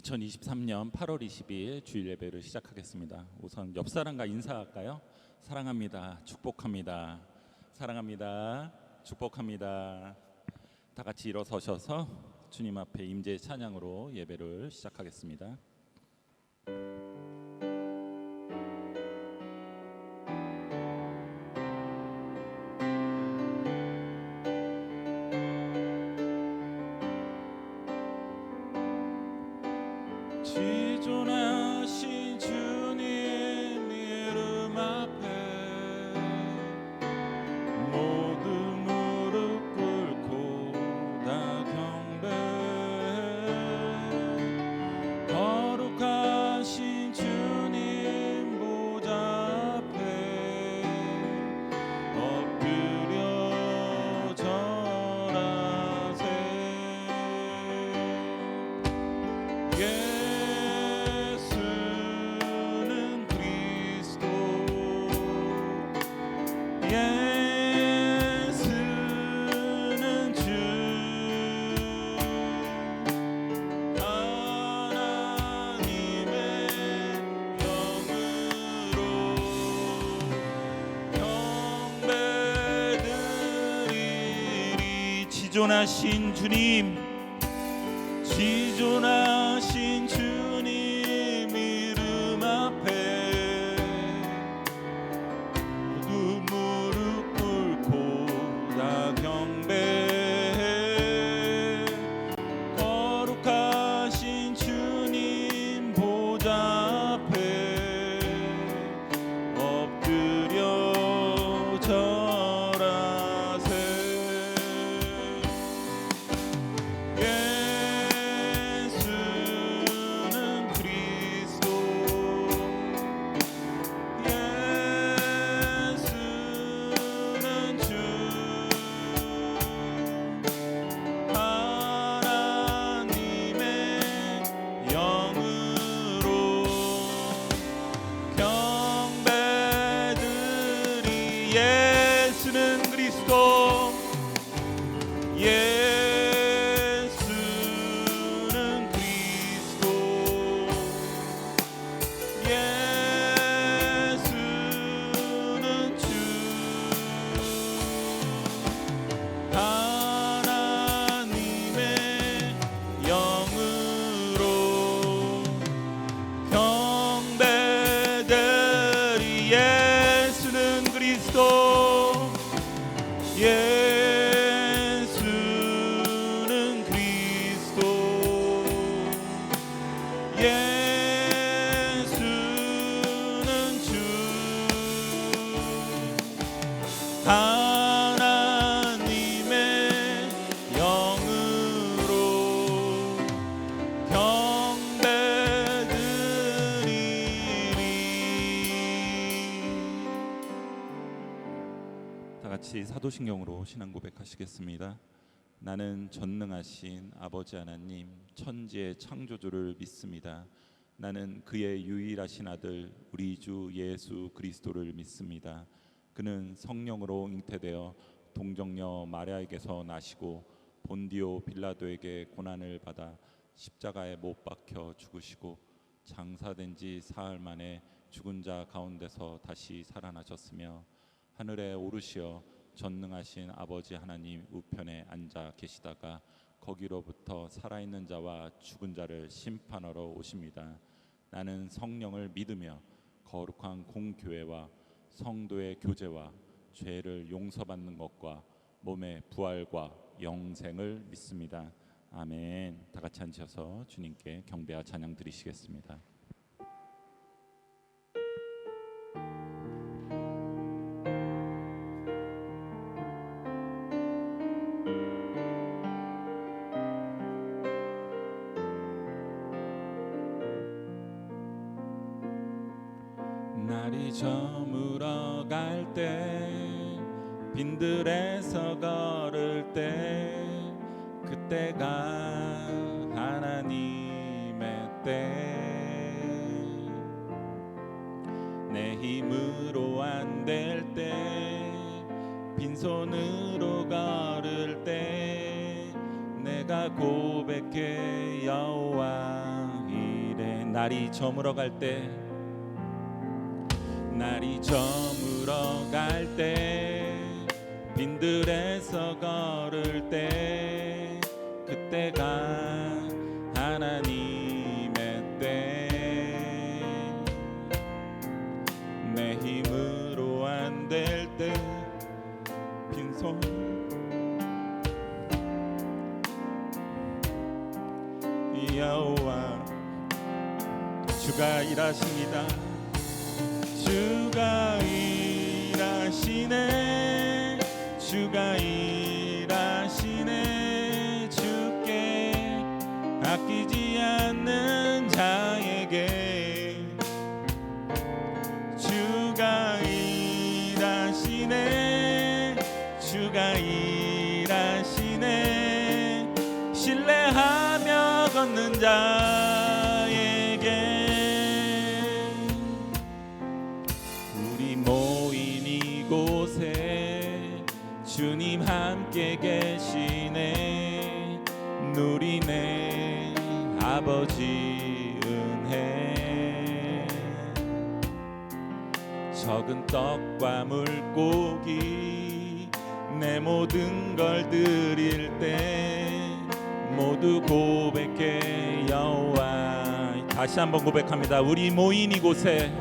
2023년 8월 22일 주일 예배를 시작하겠습니다. 우선 옆 사람과 인사할까요? 사랑합니다. 축복합니다. 사랑합니다. 축복합니다. 다 같이 일어서셔서 주님 앞에 임재 찬양으로 예배를 시작하겠습니다. 지존하신 주님 이름 앞에 모두 무릎 꿇고 다 경배. 거룩하신 주님 보좌 앞에 엎드려 절하세. 예수는 주 하나님의 영으로 경배드리리. 지존하신 주님, 지존하신 주님 이름 앞에 모두 무릎 꿇고 다 경배해. 거룩하신 주님 보좌 앞에 엎드려 절하세. 예수는 그리스도, 예수는 주 하나님의 영으로 경배드리. 예수는 그리스도, 예수는 그리스도, 예수는 주 하나님의 영으로 경배드리. 예수는 그리스도, 예수는 그리스도, 예수는 주 하나님의 영으로 경배드리리. 다 같이 사도신경으로 신앙 고백하시겠습니다. 나는 전능하신 아버지 하나님 천지의 창조주를 믿습니다. 나는 그의 유일하신 아들 우리 주 예수 그리스도를 믿습니다. 그는 성령으로 잉태되어 동정녀 마리아에게서 나시고 본디오 빌라도에게 고난을 받아 십자가에 못 박혀 죽으시고 장사된 지 사흘 만에 죽은 자 가운데서 다시 살아나셨으며 하늘에 오르시어 전능하신 아버지 하나님 우편에 앉아 계시다가 거기로부터 살아있는 자와 죽은 자를 심판하러 오십니다. 나는 성령을 믿으며 거룩한 공교회와 성도의 교제와 죄를 용서받는 것과 몸의 부활과 영생을 믿습니다. 아멘. 다 같이 앉으셔서 주님께 경배와 찬양 드리시겠습니다. 날이 저물어 갈 때 빈들에서 걸을 때 그때가 하나님의 때. 내 힘으로 안 될 때 빈손으로 걸을 때 내가 고백해 여호와 날이 저물어 갈 때, 날이 저물어 갈 때, 빈들에서 걸을 때, 그때가 하나님의 때. 내 힘으로 안 될 때, 빈손 여호와 주가 일하십니다. 주가 일하시네, 주가 일하시네. 주께 아끼지 않는 자에게 주가 일하시네, 주가 일하시네. 신뢰하며 걷는 자에게. 우리 모인 이곳에 주님 함께 계시네. 누리네 아버지 은혜. 적은 떡과 물고기 내 모든 걸 드릴 때 모두 고백해 여호와. 다시 한번 고백합니다. 우리 모인 이곳에,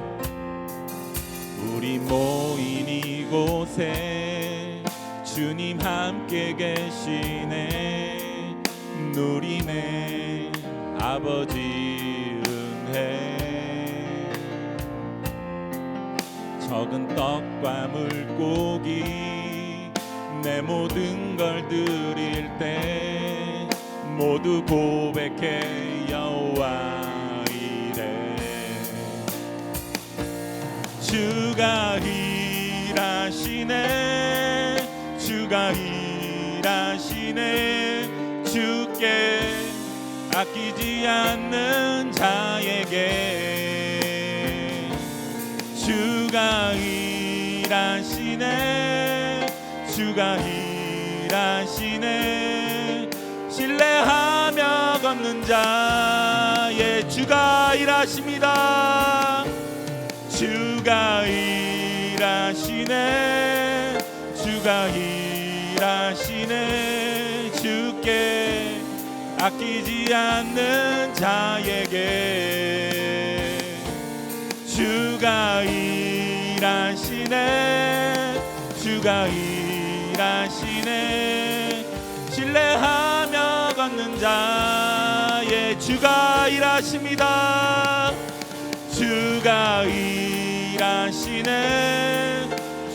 우리 모인 이곳에 주님 함께 계시네. 누리네 아버지 은혜. 적은 떡과 물고기 내 모든 걸 드릴 때 모두 고백해 여호와 이래. 주가 일하시네, 주가 일하시네. 주께 아끼지 않는 자에게 주가 일하시네, 주가 일하시네. 신뢰하며 걷는 자의 주가 일하십니다. 주가 일하시네, 주가 일하시네. 주께 아끼지 않는 자에게 주가 일하시네, 주가 일하시네. 신뢰하며 걷는 자의 주가 일하십니다. 주가 일하시네,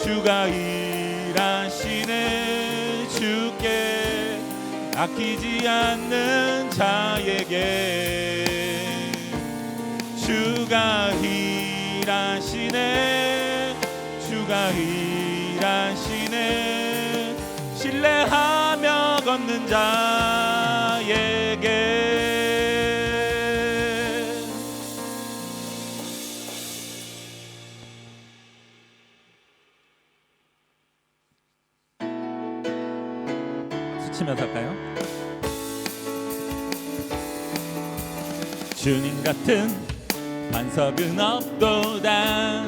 주가 일하시네. 주께 아끼지 않는 자에게 주가 일하시네, 주가 일하시네. 신뢰하며 걷는 자에게. 치면서 할까요? 주님 같은 반석은 없도다.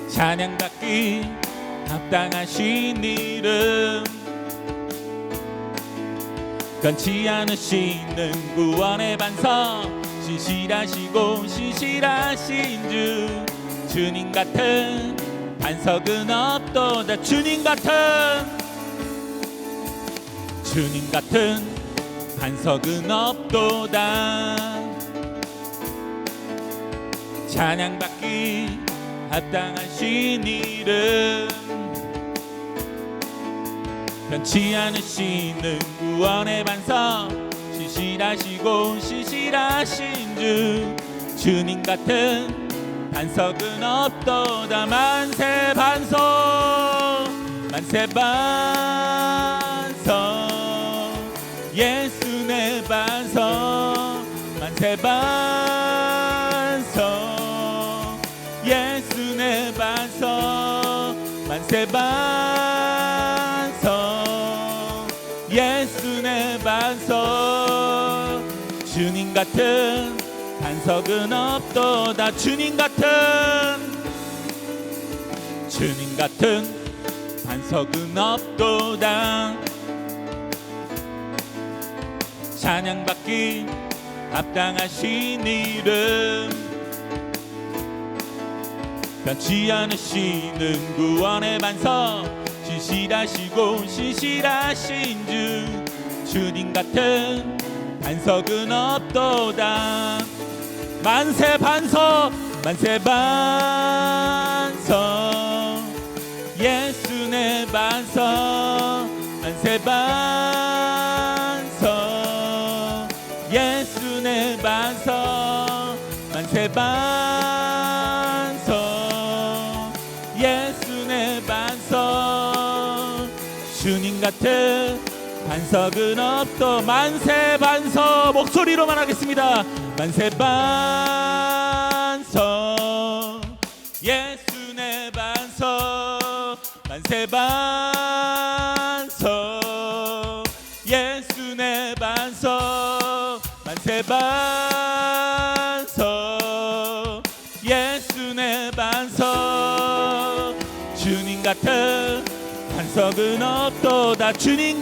찬양받기 합당하신 이름. 변치 않으시는 구원의 반석. 신실하시고 신실하신 주. 주님 같은 반석은 없도다. 주님 같은 반석은 없도다. 찬양받기 합당하신 이름. 변치 않으시는 구원의 반석. 신실하시고 신실하신 주. 주님 같은 반석은 없도다. 만세 반석, 만세 반석. 예수 내 반석. 만세 반석. 예수 내 반석. 만세 반석. 예수 내 반석. 주님 주님 같은 반석은 없도다. 주님 같은 반석은 없도다. 찬양받기 합당하신 이름, 변치 않으시는 구원의 반석, 신실하시고 신실하신 주, 주님 같은 반석은 없도다. 만세 반석, 만세 반석, 예수 내 반석, 만세 반석, 예수 내 반석, 만세 반석, 예수 내 반석, 주님 같은 반석은 없도. 만세 반석, 목소리로만 하겠습니다. 만세 반석, 예수 내 반석, 만세 반석, 예수 내 반석, 만세 반석, 예수 내 반석, 주님 같은 반석은 없도다. 주님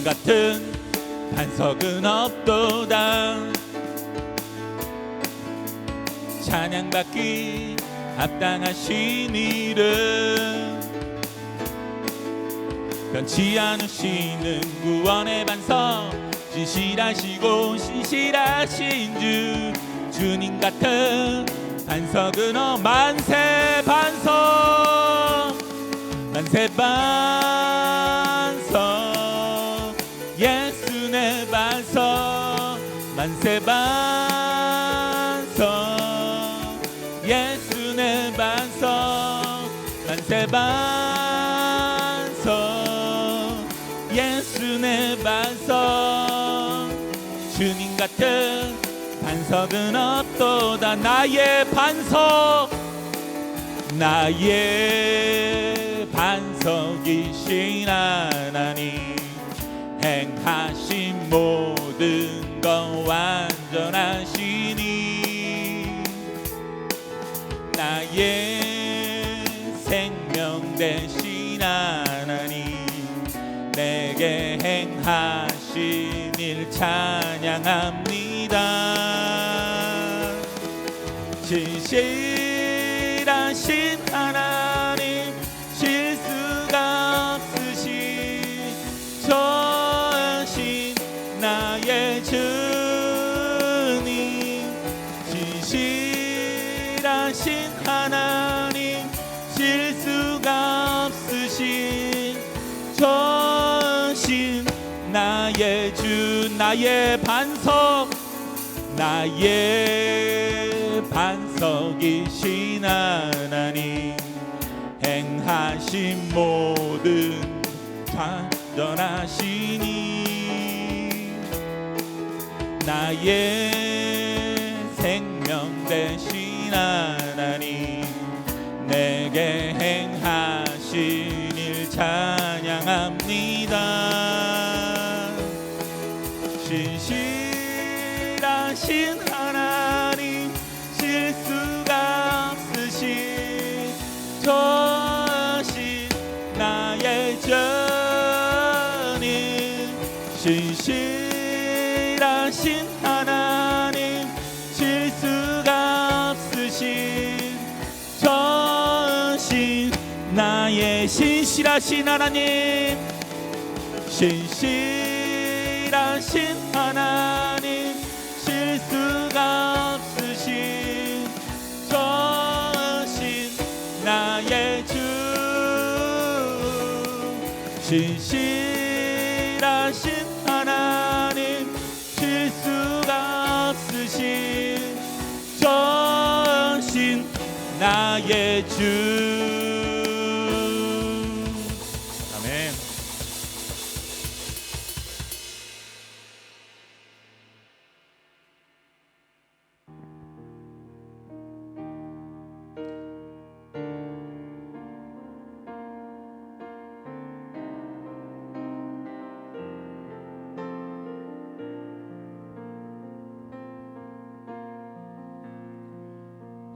같은 반석은 없도다. 찬양받기 합당하신 이름, 변치 않으시는 구원의 반석, 신실하시고 신실하신 주, 주님 같은 반석은 만세 반석, 만세 반석, 예수 내 반석, 만세 반석, 예수 내 반석, 만세 반석, 예수 내 반석, 주님 같은 반석은 없도다. 나의 반석, 나의 반석이신 하나님, 행하신 모든 것 완전하시니, 나의 생명 되신 하나님, 내게 행하신 일 찬양합니다. 진실하신 하나님, 실수가 없으신 전신 나의 주님, 진실하신 하나님, 실수가 없으신 전신 나의 주, 나의 반석, 나의 반석이신 하나님, 행하신 모든 완전하시니, 나의 생명 되신 하나님, 내게 행하신 일 찬양합니다. 신실하신 하나님, 실수가 없으신 전신 나의 주님, 신실하신 하나님, 실수가 없으신 전신 나의 신실하신 하나님, 신실하신 하나님, 실수가 없으신 전신 나의 주, 신실하신 하나님, 실수가 없으신 전신 나의 주. 아멘.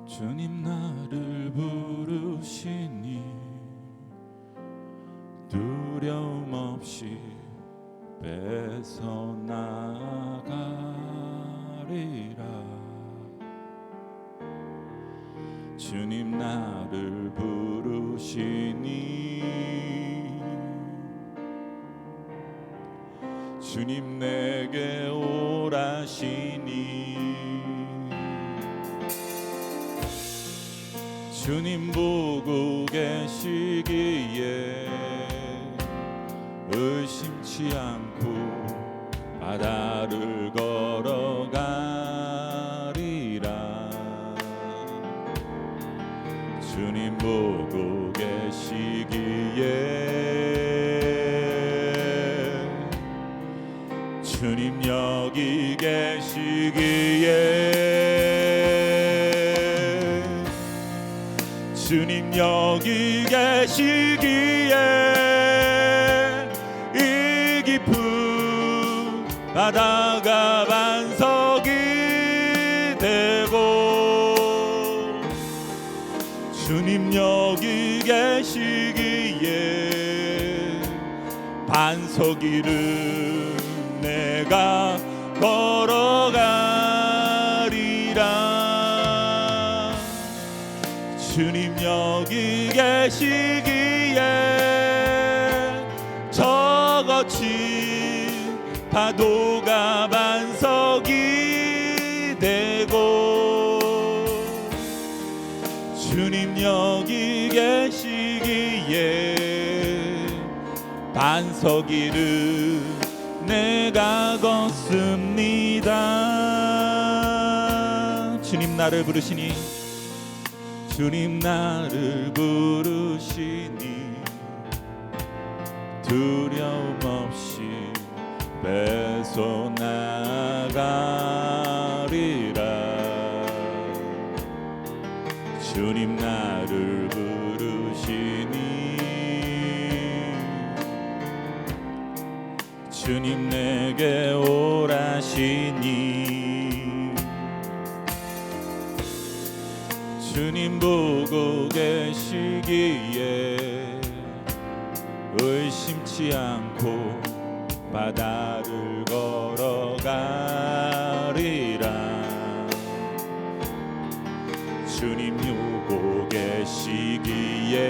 주님 나를 부르시니 두려움 없이 뺏어나가리라. 주님 나를 부르시니 주님 내게 오라시니 주님 보고 계시기에 의심치 않고 바다를 걸어가리라. 주님 보고 계시기에 주님 여기 계시기에 주님 여기 계시기에 이 깊은 바다가 반석이 되고 주님 여기 계시기에 반석 위를 내가 걸어가리라. 주님 여기 계시기에 저 거친 파도가 반석이 되고 주님 여기 계시기에 반석 위를 내가 걷습니다. 주님 나를 부르시니 주님 나를 부르시니 두려움 없이 뺏어나가리라. 주님 나를 부르시니 주님 내게 오라시니 주님 보고 계시기에 의심치 않고 바다를 걸어가리라. 주님 보고 계시기에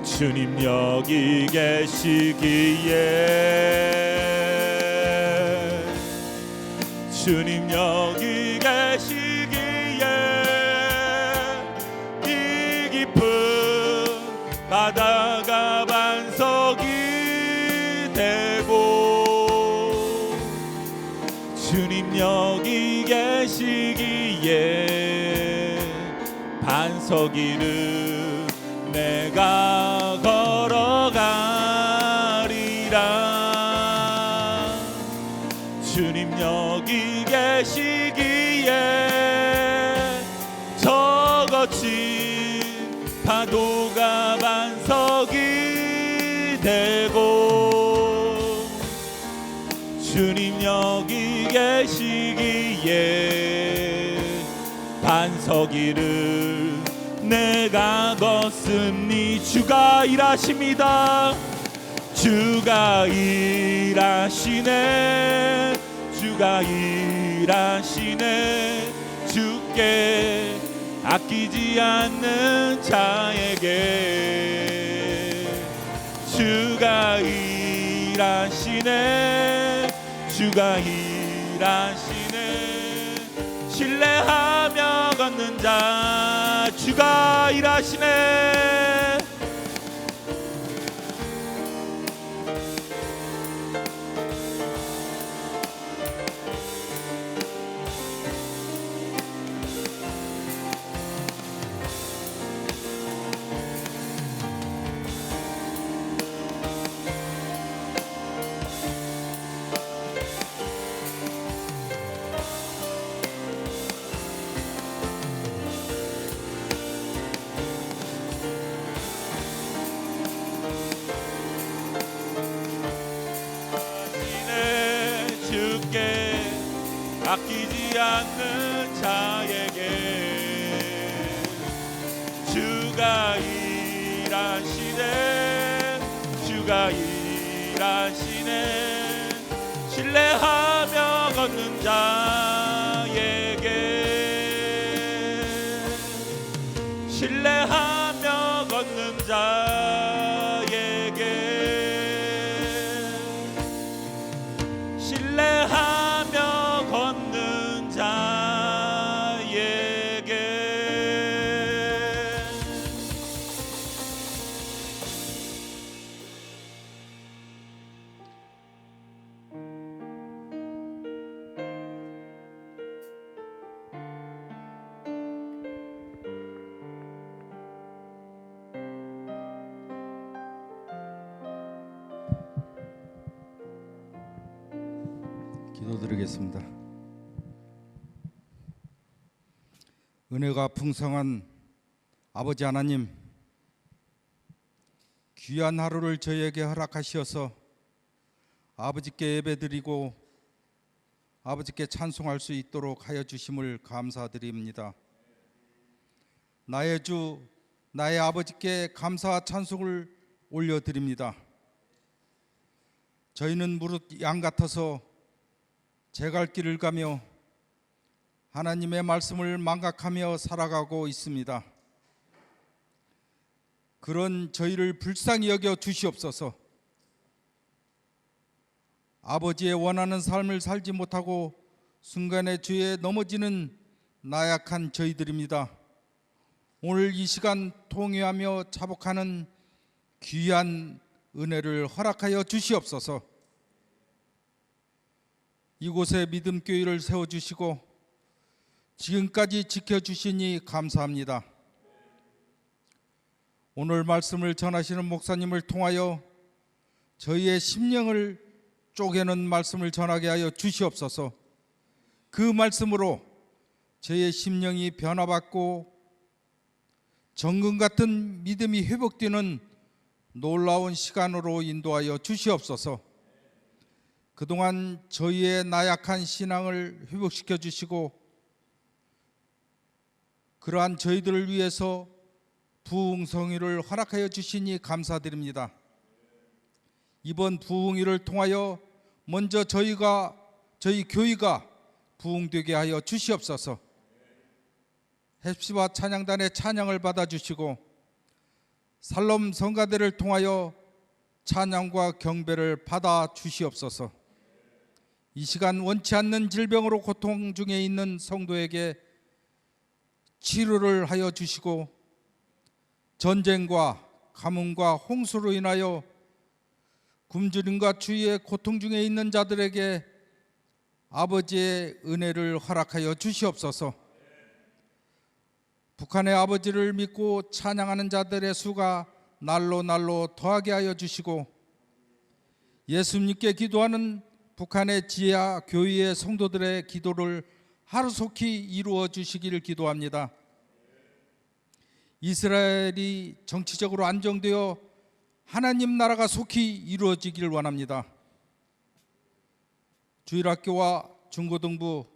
주님 여기 계시기에 주님 여기 계시기에 이 깊은 바다가 반석이 되고 주님 여기 계시기에 반석 위를 내가 걸어가리라. 주님 여기 계시기에 저 거친 파도가 반석이 되고 주님 여기 계시기에 반석 위를 내가 걷습니. 주가 일하십니다. 주가 일하시네. 주가 일하시네. 주께 아끼지 않는 자에게 주가 일하시네. 주가 일하시네. 신뢰하며 걷는 자 주가 일하시네. 아끼지 않는 자에게 주가 일하시네 주가 일하시네 신뢰하며 걷는 자에게 신뢰하며 걷는 자에게 신뢰하며 걷는 자에게 기도드리겠습니다. 은혜가 풍성한 아버지 하나님, 귀한 하루를 저희에게 허락하시어서 아버지께 예배드리고 아버지께 찬송할 수 있도록 하여 주심을 감사드립니다. 나의 주, 나의 아버지께 감사와 찬송을 올려드립니다. 저희는 무릇 양 같아서 제 갈 길을 가며 하나님의 말씀을 망각하며 살아가고 있습니다. 그런 저희를 불쌍히 여겨 주시옵소서. 아버지의 원하는 삶을 살지 못하고 순간의 죄에 넘어지는 나약한 저희들입니다. 오늘 이 시간 통회하며 자복하는 귀한 은혜를 허락하여 주시옵소서. 이곳에 믿음교회를 세워주시고 지금까지 지켜주시니 감사합니다. 오늘 말씀을 전하시는 목사님을 통하여 저희의 심령을 쪼개는 말씀을 전하게 하여 주시옵소서. 그 말씀으로 저희의 심령이 변화받고 정금 같은 믿음이 회복되는 놀라운 시간으로 인도하여 주시옵소서. 그동안 저희의 나약한 신앙을 회복시켜 주시고 그러한 저희들을 위해서 부흥성회를 허락하여 주시니 감사드립니다. 이번 부흥회를 통하여 먼저 저희 교회가 부흥되게 하여 주시옵소서. 헵시바 찬양단의 찬양을 받아주시고 살롬 성가대를 통하여 찬양과 경배를 받아 주시옵소서. 이 시간 원치 않는 질병으로 고통 중에 있는 성도에게 치료를 하여 주시고 전쟁과 가뭄과 홍수로 인하여 굶주림과 주위의 고통 중에 있는 자들에게 아버지의 은혜를 허락하여 주시옵소서. 북한의 아버지를 믿고 찬양하는 자들의 수가 날로 더하게 하여 주시고 예수님께 기도하는 북한의 지하 교회의 성도들의 기도를 하루속히 이루어 주시기를 기도합니다. 이스라엘이 정치적으로 안정되어 하나님 나라가 속히 이루어지기를 원합니다. 주일학교와 중고등부,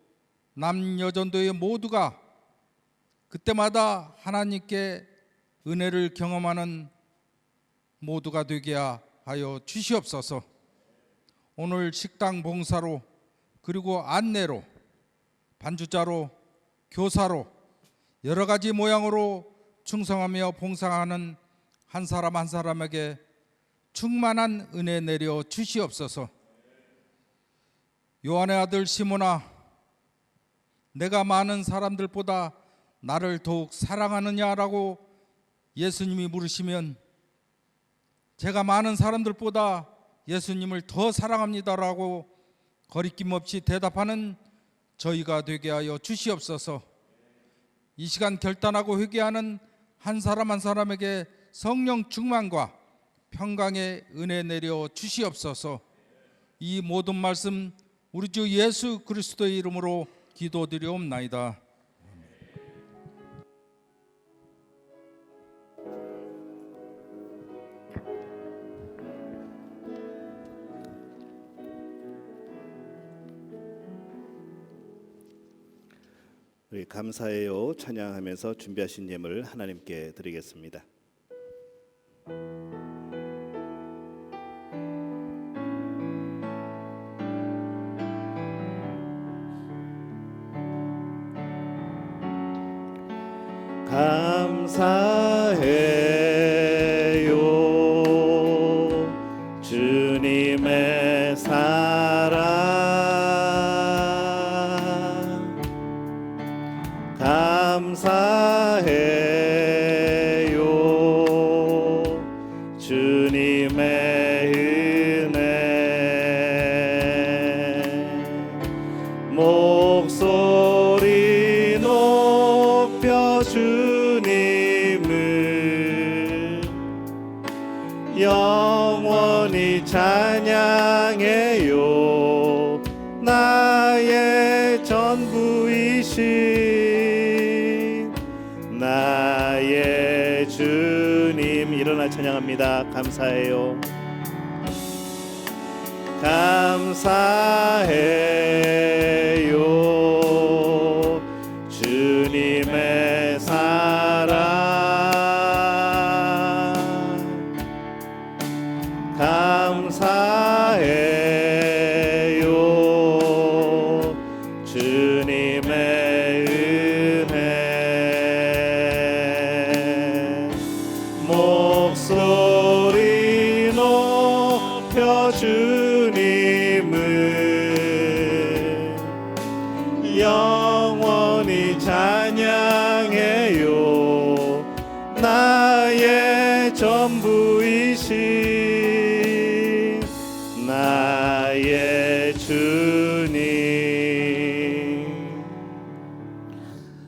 남여전도회 모두가 그때마다 하나님께 은혜를 경험하는 모두가 되게 하여 주시옵소서. 오늘 식당 봉사로 그리고 안내로 반주자로 교사로 여러 가지 모양으로 충성하며 봉사하는 한 사람 한 사람에게 충만한 은혜 내려 주시옵소서. 요한의 아들 시몬아, 내가 많은 사람들보다 나를 더욱 사랑하느냐라고 예수님이 물으시면 제가 많은 사람들보다 예수님을 더 사랑합니다라고 거리낌 없이 대답하는 저희가 되게 하여 주시옵소서. 이 시간 결단하고 회개하는 한 사람 한 사람에게 성령 충만과 평강의 은혜 내려 주시옵소서. 이 모든 말씀 우리 주 예수 그리스도의 이름으로 기도드리옵나이다. 우리 감사해요 찬양하면서 준비하신 예물 하나님께 드리겠습니다. 감사해요 주님의 사랑 감사해요 주님의 은혜 목소리 높여 주님을 영원히 찬양해요 나의 전부이신 나의 주님 일어나 찬양합니다. 감사해요 감사해요 주님의 사랑 감사해요 주님의 은혜 목소리 높여 주님을 영원히 찬양해요 나의 전부이신 나의 주님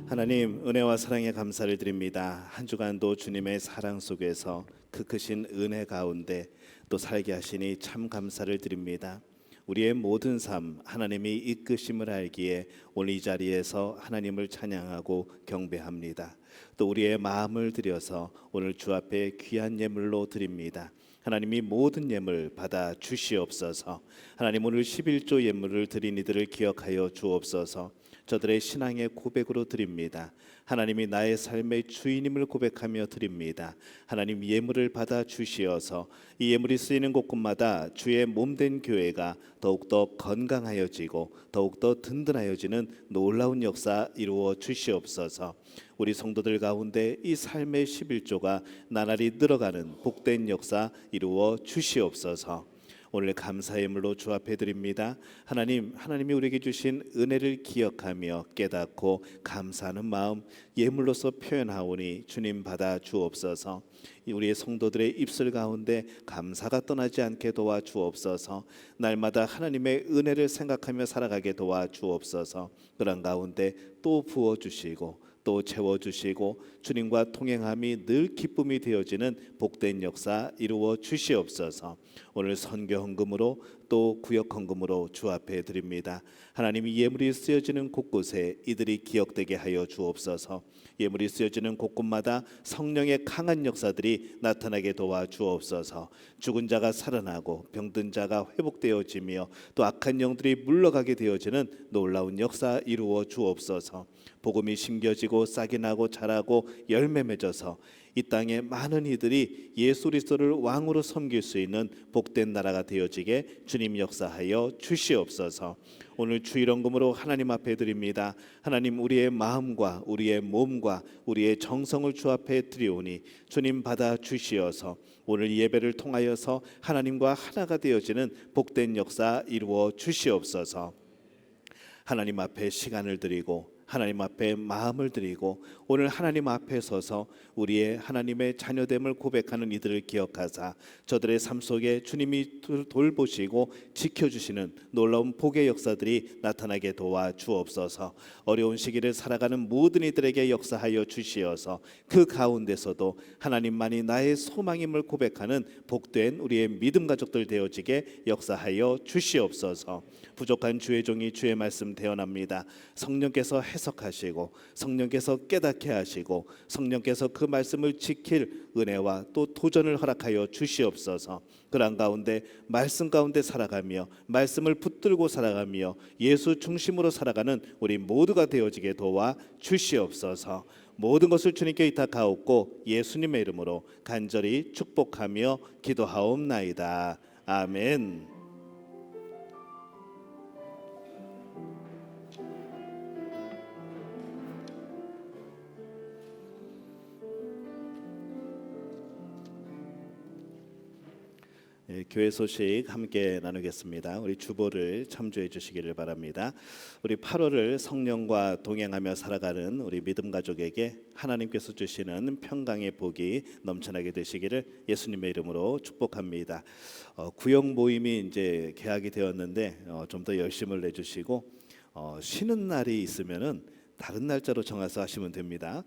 하나님 은혜와 사랑에 감사를 드립니다. 한 주간도 주님의 사랑 속에서 그 크신 은혜 가운데 또 살게 하시니 참 감사를 드립니다. 우리의 모든 삶 하나님이 이끄심을 알기에 오늘 이 자리에서 하나님을 찬양하고 경배합니다. 또 우리의 마음을 들여서 오늘 주 앞에 귀한 예물로 드립니다. 하나님이 모든 예물 받아 주시옵소서. 하나님 오늘 11조 예물을 드린 이들을 기억하여 주옵소서. 저들의 신앙의 고백으로 드립니다. 하나님이 나의 삶의 주인임을 고백하며 드립니다. 하나님 예물을 받아 주시어서 이 예물이 쓰이는 곳곳마다 주의 몸된 교회가 더욱더 건강하여지고 더욱더 든든하여지는 놀라운 역사 이루어 주시옵소서. 우리 성도들 가운데 이 삶의 11조가 나날이 늘어가는 복된 역사 이루어 주시옵소서. 오늘 감사의 예물로 주 앞에 드립니다. 하나님이 우리에게 주신 은혜를 기억하며 깨닫고 감사하는 마음 예물로서 표현하오니 주님 받아 주옵소서. 우리의 성도들의 입술 가운데 감사가 떠나지 않게 도와 주옵소서. 날마다 하나님의 은혜를 생각하며 살아가게 도와 주옵소서. 그런 가운데 또 부어 주시고 또 채워주시고 주님과 통행함이 늘 기쁨이 되어지는 복된 역사 이루어 주시옵소서. 오늘 선교 헌금으로 또 구역 헌금으로 주 앞에 드립니다. 하나님이 예물이 쓰여지는 곳곳에 이들이 기억되게 하여 주옵소서. 예물이 쓰여지는 곳곳마다 성령의 강한 역사들이 나타나게 도와 주옵소서. 죽은 자가 살아나고 병든 자가 회복되어지며 또 악한 영들이 물러가게 되어지는 놀라운 역사 이루어 주옵소서. 복음이 심겨지고 싹이 나고 자라고 열매 맺어서 이 땅에 많은 이들이 예수 그리스도를 왕으로 섬길 수 있는 복된 나라가 되어지게 주님 역사하여 주시옵소서. 오늘 주일헌금으로 하나님 앞에 드립니다. 하나님 우리의 마음과 우리의 몸과 우리의 정성을 주 앞에 드리오니 주님 받아 주시어서 오늘 예배를 통하여서 하나님과 하나가 되어지는 복된 역사 이루어 주시옵소서. 하나님 앞에 시간을 드리고 하나님 앞에 마음을 드리고 오늘 하나님 앞에 서서 우리의 하나님의 자녀됨을 고백하는 이들을 기억하사 저들의 삶 속에 주님이 돌보시고 지켜주시는 놀라운 복의 역사들이 나타나게 도와 주옵소서. 어려운 시기를 살아가는 모든 이들에게 역사하여 주시어서 그 가운데서도 하나님만이 나의 소망임을 고백하는 복된 우리의 믿음 가족들 되어지게 역사하여 주시옵소서. 부족한 주의 종이 주의 말씀 대언합니다. 성령께서 해석하시고 성령께서 깨닫게 하시고 성령께서 그 말씀을 지킬 은혜와 또 도전을 허락하여 주시옵소서. 그런 가운데 말씀 가운데 살아가며 말씀을 붙들고 살아가며 예수 중심으로 살아가는 우리 모두가 되어지게 도와 주시옵소서. 모든 것을 주님께 의탁하옵고 예수님의 이름으로 간절히 축복하며 기도하옵나이다. 아멘. 교회 소식 함께 나누겠습니다. 우리 주보를 참조해 주시기를 바랍니다. 우리 8월을 성령과 동행하며 살아가는 우리 믿음 가족에게 하나님께서 주시는 평강의 복이 넘쳐나게 되시기를 예수님의 이름으로 축복합니다. 구역 모임이 이제 개학이 되었는데 좀 더 열심을 내주시고 쉬는 날이 있으면은 다른 날짜로 정해서 하시면 됩니다.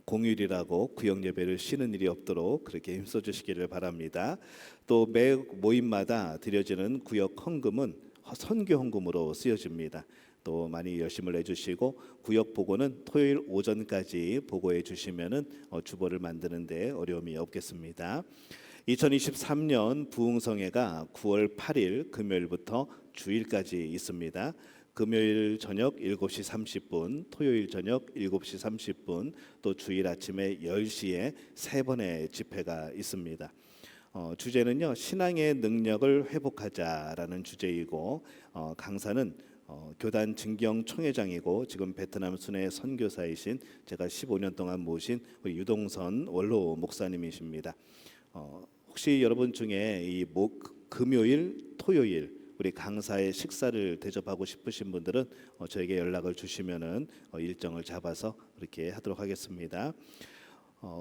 공휴일이라고 구역 예배를 쉬는 일이 없도록 그렇게 힘써 주시기를 바랍니다. 또 매 모임마다 드려지는 구역 헌금은 선교 헌금으로 쓰여집니다. 또 많이 열심을 내주시고 구역 보고는 토요일 오전까지 보고해 주시면은 주보를 만드는데 어려움이 없겠습니다. 2023년 부흥성회가 9월 8일 금요일부터 주일까지 있습니다. 금요일 저녁 7시 30분, 토요일 저녁 7시 30분, 또 주일 아침에 10시에 세 번의 집회가 있습니다. 주제는요, 신앙의 능력을 회복하자라는 주제이고 강사는 교단 증경 총회장이고 지금 베트남 순회 선교사이신 제가 15년 동안 모신 우리 유동선 원로 목사님이십니다. 혹시 여러분 중에 이 금요일, 토요일 우리 강사의 식사를 대접하고 싶으신 분들은 저에게 연락을 주시면은 일정을 잡아서 그렇게 하도록 하겠습니다.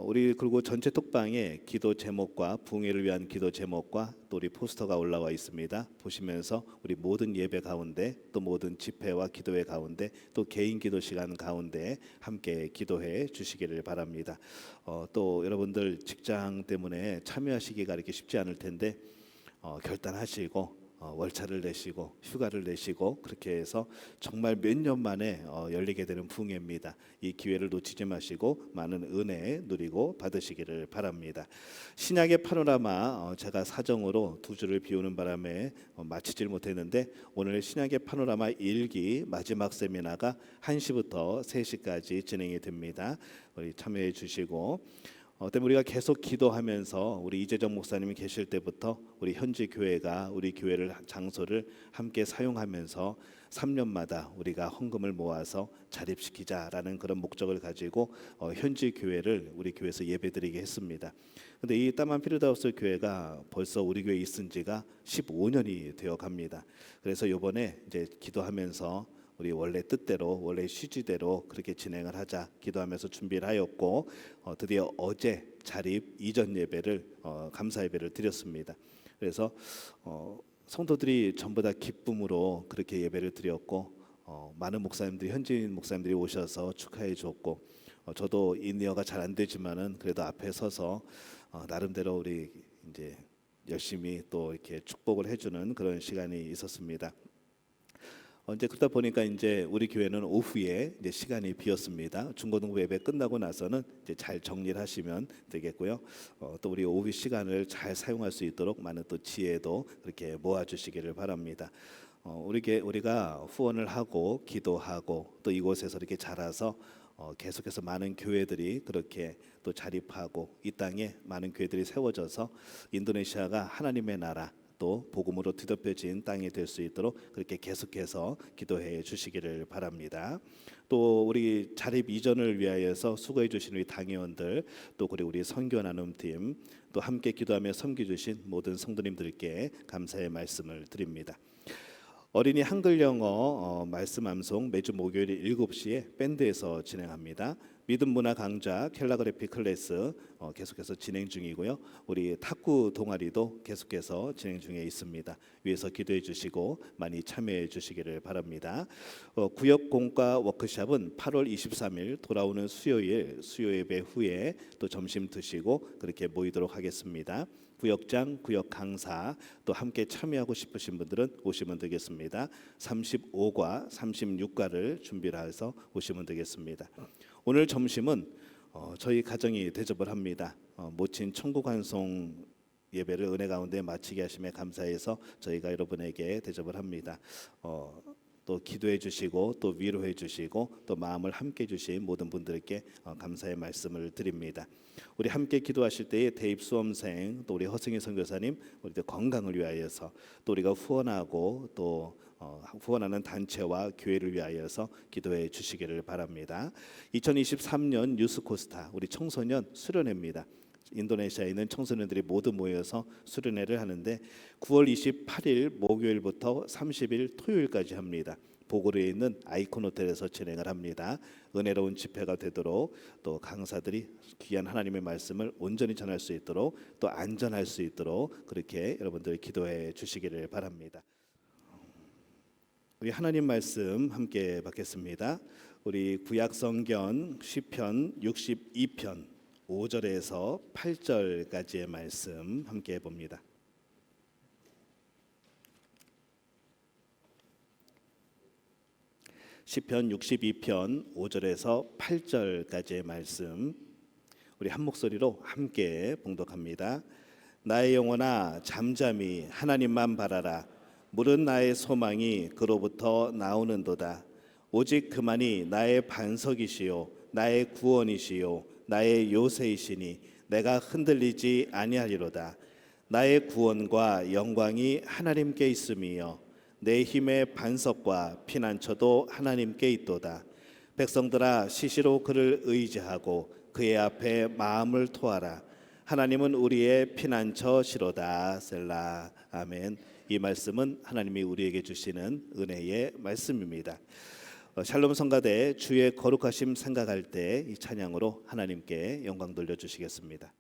우리 그리고 전체 톡방에 기도 제목과 부흥회를 위한 기도 제목과 또 우리 포스터가 올라와 있습니다. 보시면서 우리 모든 예배 가운데 또 모든 집회와 기도회 가운데 또 개인 기도 시간 가운데 함께 기도해 주시기를 바랍니다. 또 여러분들 직장 때문에 참여하시기가 이렇게 쉽지 않을 텐데 결단하시고 월차를 내시고 휴가를 내시고 그렇게 해서 정말 몇 년 만에 열리게 되는 부흥회입니다. 이 기회를 놓치지 마시고 많은 은혜 누리고 받으시기를 바랍니다. 신약의 파노라마 제가 사정으로 두 주를 비우는 바람에 마치질 못했는데 오늘 신약의 파노라마 1기 마지막 세미나가 1시부터 3시까지 진행이 됩니다. 우리 참여해 주시고 때문에 우리가 계속 기도하면서 우리 이재정 목사님이 계실 때부터 우리 현지 교회가 우리 교회를 장소를 함께 사용하면서 3년마다 우리가 헌금을 모아서 자립시키자라는 그런 목적을 가지고 현지 교회를 우리 교회에서 예배드리게 했습니다. 근데 이 따만피르다우스 교회가 벌써 우리 교회에 있은 지가 15년이 되어 갑니다. 그래서 이번에 이제 기도하면서 우리 원래 뜻대로 원래 취지대로 그렇게 진행을 하자 기도하면서 준비를 하였고 드디어 어제 자립 이전 예배를 감사 예배를 드렸습니다. 그래서 성도들이 전부 다 기쁨으로 그렇게 예배를 드렸고 많은 목사님들이 현지인 목사님들이 오셔서 축하해 주었고 저도 인이어가 잘 안 되지만은 그래도 앞에 서서 나름대로 우리 이제 열심히 또 이렇게 축복을 해주는 그런 시간이 있었습니다. 이제 그러다 보니까 이제 우리 교회는 오후에 이제 시간이 비었습니다. 중고등부 예배 끝나고 나서는 이제 잘 정리를 하시면 되겠고요. 또 우리 오후 시간을 잘 사용할 수 있도록 많은 또 지혜도 그렇게 모아주시기를 바랍니다. 우리가 후원을 하고 기도하고 또 이곳에서 이렇게 자라서 계속해서 많은 교회들이 그렇게 또 자립하고 이 땅에 많은 교회들이 세워져서 인도네시아가 하나님의 나라 또 복음으로 뒤덮여진 땅이 될 수 있도록 그렇게 계속해서 기도해 주시기를 바랍니다. 또 우리 자립 이전을 위하여서 수고해 주신 우리 당회원들 또 그리고 우리 선교 나눔팀 또 함께 기도하며 섬겨 주신 모든 성도님들께 감사의 말씀을 드립니다. 어린이 한글 영어 말씀 암송 매주 목요일 7시에 밴드에서 진행합니다. 믿음 문화 강좌 캘라그래피 클래스 계속해서 진행 중이고요. 우리 탁구 동아리도 계속해서 진행 중에 있습니다. 위에서 기도해 주시고 많이 참여해 주시기를 바랍니다. 구역 공과 워크숍은 8월 23일 돌아오는 수요일 수요 예배 후에 또 점심 드시고 그렇게 모이도록 하겠습니다. 구역장, 구역 강사 또 함께 참여하고 싶으신 분들은 오시면 되겠습니다. 35과 36과를 준비를 해서 오시면 되겠습니다. 오늘 점심은 저희 가정이 대접을 합니다. 모친 천국환송 예배를 은혜 가운데 마치게 하심에 감사해서 저희가 여러분에게 대접을 합니다. 또 기도해 주시고 또 위로해 주시고 또 마음을 함께 주신 모든 분들께 감사의 말씀을 드립니다. 우리 함께 기도하실 때에 대입 수험생 또 우리 허승희 선교사님 우리들 건강을 위하여서 또 우리가 후원하고 또 후원하는 단체와 교회를 위하여서 기도해 주시기를 바랍니다. 2023년 뉴스코스타 우리 청소년 수련회입니다. 인도네시아에 있는 청소년들이 모두 모여서 수련회를 하는데 9월 28일 목요일부터 30일 토요일까지 합니다. 보고르에 있는 아이콘 호텔에서 진행을 합니다. 은혜로운 집회가 되도록 또 강사들이 귀한 하나님의 말씀을 온전히 전할 수 있도록 또 안전할 수 있도록 그렇게 여러분들 기도해 주시기를 바랍니다. 우리 하나님 말씀 함께 받겠습니다. 우리 구약성경 시편 62편 5절에서 8절까지의 말씀 함께 봅니다. 시편 62편 5절에서 8절까지의 말씀 우리 한 목소리로 함께 봉독합니다. 나의 영혼아 잠잠히 하나님만 바라라. 물은 나의 소망이 그로부터 나오는도다. 오직 그만이 나의 반석이시요 나의 구원이시요 나의 요새이시니 내가 흔들리지 아니하리로다. 나의 구원과 영광이 하나님께 있음이요 내 힘의 반석과 피난처도 하나님께 있도다. 백성들아 시시로 그를 의지하고 그의 앞에 마음을 토하라. 하나님은 우리의 피난처시로다. 셀라. 아멘. 이 말씀은 하나님이 우리에게 주시는 은혜의 말씀입니다. 샬롬 성가대 주의 거룩하심 생각할 때 이 찬양으로 하나님께 영광 돌려주시겠습니다.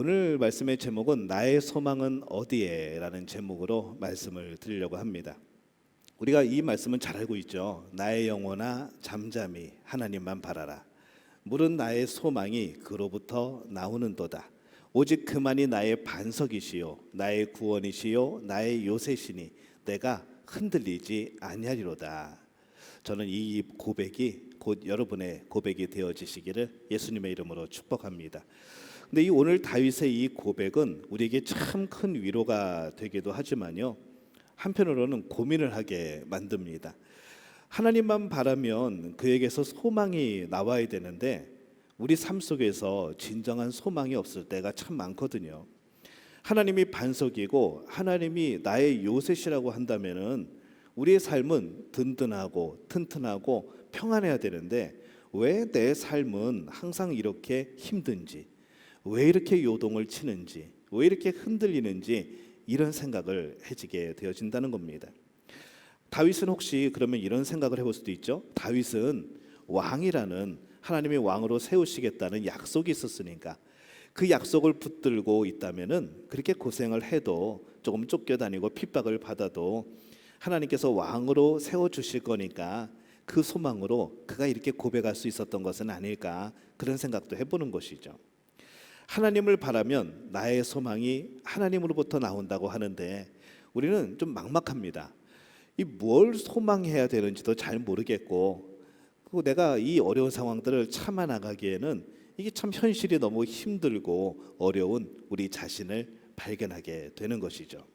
오늘 말씀의 제목은 나의 소망은 어디에? 라는 제목으로 말씀을 드리려고 합니다. 우리가 이 말씀은 잘 알고 있죠. 나의 영혼아 잠잠히 하나님만 바라라. 물은 나의 소망이 그로부터 나오는도다. 오직 그만이 나의 반석이시요 나의 구원이시요 나의 요새시니 내가 흔들리지 아니하리로다. 저는 이 고백이 곧 여러분의 고백이 되어지시기를 예수님의 이름으로 축복합니다. 근데 이 오늘 다윗의 이 고백은 우리에게 참 큰 위로가 되기도 하지만요, 한편으로는 고민을 하게 만듭니다. 하나님만 바라면 그에게서 소망이 나와야 되는데 우리 삶 속에서 진정한 소망이 없을 때가 참 많거든요. 하나님이 반석이고 하나님이 나의 요새시라고 한다면은 우리의 삶은 든든하고 튼튼하고 평안해야 되는데 왜 내 삶은 항상 이렇게 힘든지, 왜 이렇게 요동을 치는지, 왜 이렇게 흔들리는지 이런 생각을 해지게 되어진다는 겁니다. 다윗은 혹시 그러면 이런 생각을 해볼 수도 있죠. 다윗은 왕이라는 하나님이 왕으로 세우시겠다는 약속이 있었으니까 그 약속을 붙들고 있다면은 그렇게 고생을 해도 조금 쫓겨다니고 핍박을 받아도 하나님께서 왕으로 세워주실 거니까 그 소망으로 그가 이렇게 고백할 수 있었던 것은 아닐까, 그런 생각도 해보는 것이죠. 하나님을 바라면 나의 소망이 하나님으로부터 나온다고 하는데 우리는 좀 막막합니다. 이 뭘 소망해야 되는지도 잘 모르겠고, 그리고 내가 이 어려운 상황들을 참아 나가기에는 이게 참 현실이 너무 힘들고 어려운 우리 자신을 발견하게 되는 것이죠.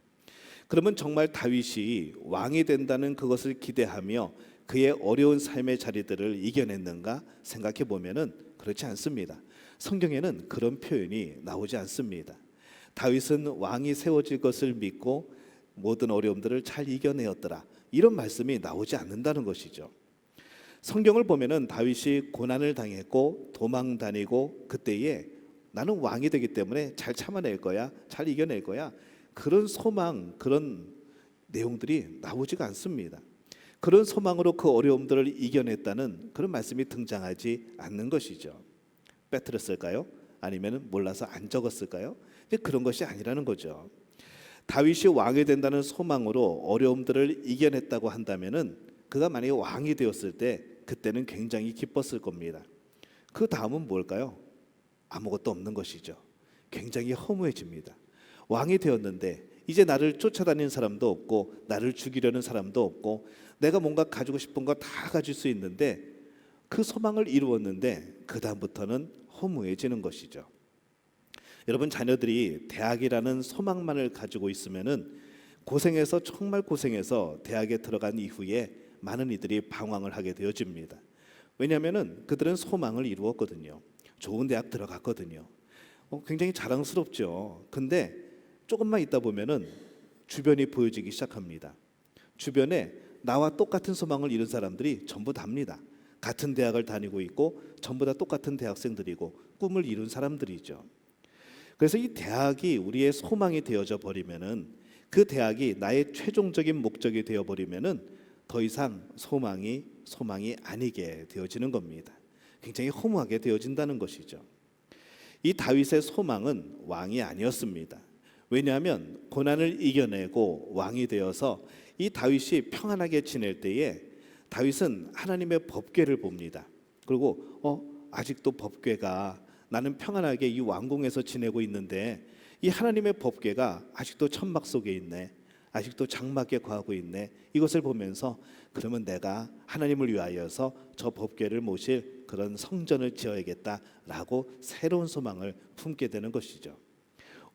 그러면 정말 다윗이 왕이 된다는 그것을 기대하며 그의 어려운 삶의 자리들을 이겨냈는가 생각해 보면은 그렇지 않습니다. 성경에는 그런 표현이 나오지 않습니다. 다윗은 왕이 세워질 것을 믿고 모든 어려움들을 잘 이겨내었더라, 이런 말씀이 나오지 않는다는 것이죠. 성경을 보면은 다윗이 고난을 당했고 도망 다니고 그때에 나는 왕이 되기 때문에 잘 참아낼 거야, 잘 이겨낼 거야, 그런 소망, 그런 내용들이 나오지가 않습니다. 그런 소망으로 그 어려움들을 이겨냈다는 그런 말씀이 등장하지 않는 것이죠. 빼뜨렸을까요? 아니면 몰라서 안 적었을까요? 그런 것이 아니라는 거죠. 다윗이 왕이 된다는 소망으로 어려움들을 이겨냈다고 한다면은 그가 만약에 왕이 되었을 때 그때는 굉장히 기뻤을 겁니다. 그 다음은 뭘까요? 아무것도 없는 것이죠. 굉장히 허무해집니다. 왕이 되었는데 이제 나를 쫓아다니는 사람도 없고 나를 죽이려는 사람도 없고 내가 뭔가 가지고 싶은 거 다 가질 수 있는데 그 소망을 이루었는데 그 다음부터는 허무해지는 것이죠. 여러분, 자녀들이 대학이라는 소망만을 가지고 있으면은 고생해서, 정말 고생해서 대학에 들어간 이후에 많은 이들이 방황을 하게 되어집니다. 왜냐하면은 그들은 소망을 이루었거든요. 좋은 대학 들어갔거든요. 굉장히 자랑스럽죠. 근데 조금만 있다 보면은 주변이 보여지기 시작합니다. 주변에 나와 똑같은 소망을 이룬 사람들이 전부 답니다. 같은 대학을 다니고 있고 전부 다 똑같은 대학생들이고 꿈을 이룬 사람들이죠. 그래서 이 대학이 우리의 소망이 되어져 버리면은, 그 대학이 나의 최종적인 목적이 되어 버리면은 더 이상 소망이 아니게 되어지는 겁니다. 굉장히 허무하게 되어진다는 것이죠. 이 다윗의 소망은 왕이 아니었습니다. 왜냐하면 고난을 이겨내고 왕이 되어서 이 다윗이 평안하게 지낼 때에 다윗은 하나님의 법궤를 봅니다. 그리고 아직도 법궤가, 나는 평안하게 이 왕궁에서 지내고 있는데 이 하나님의 법궤가 아직도 천막 속에 있네, 아직도 장막에 거하고 있네, 이것을 보면서 그러면 내가 하나님을 위하여서 저 법궤를 모실 그런 성전을 지어야겠다라고 새로운 소망을 품게 되는 것이죠.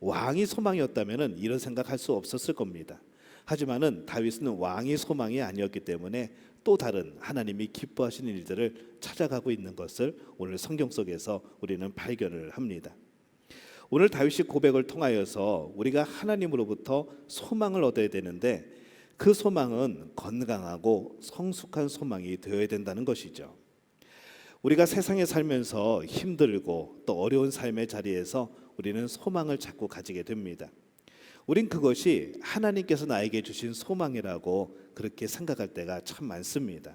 왕이 소망이었다면 이런 생각할 수 없었을 겁니다. 하지만은 다윗은 왕이 소망이 아니었기 때문에 또 다른 하나님이 기뻐하시는 일들을 찾아가고 있는 것을 오늘 성경 속에서 우리는 발견을 합니다. 오늘 다윗이 고백을 통하여서 우리가 하나님으로부터 소망을 얻어야 되는데 그 소망은 건강하고 성숙한 소망이 되어야 된다는 것이죠. 우리가 세상에 살면서 힘들고 또 어려운 삶의 자리에서 우리는 소망을 자꾸 가지게 됩니다. 우린 그것이 하나님께서 나에게 주신 소망이라고 그렇게 생각할 때가 참 많습니다.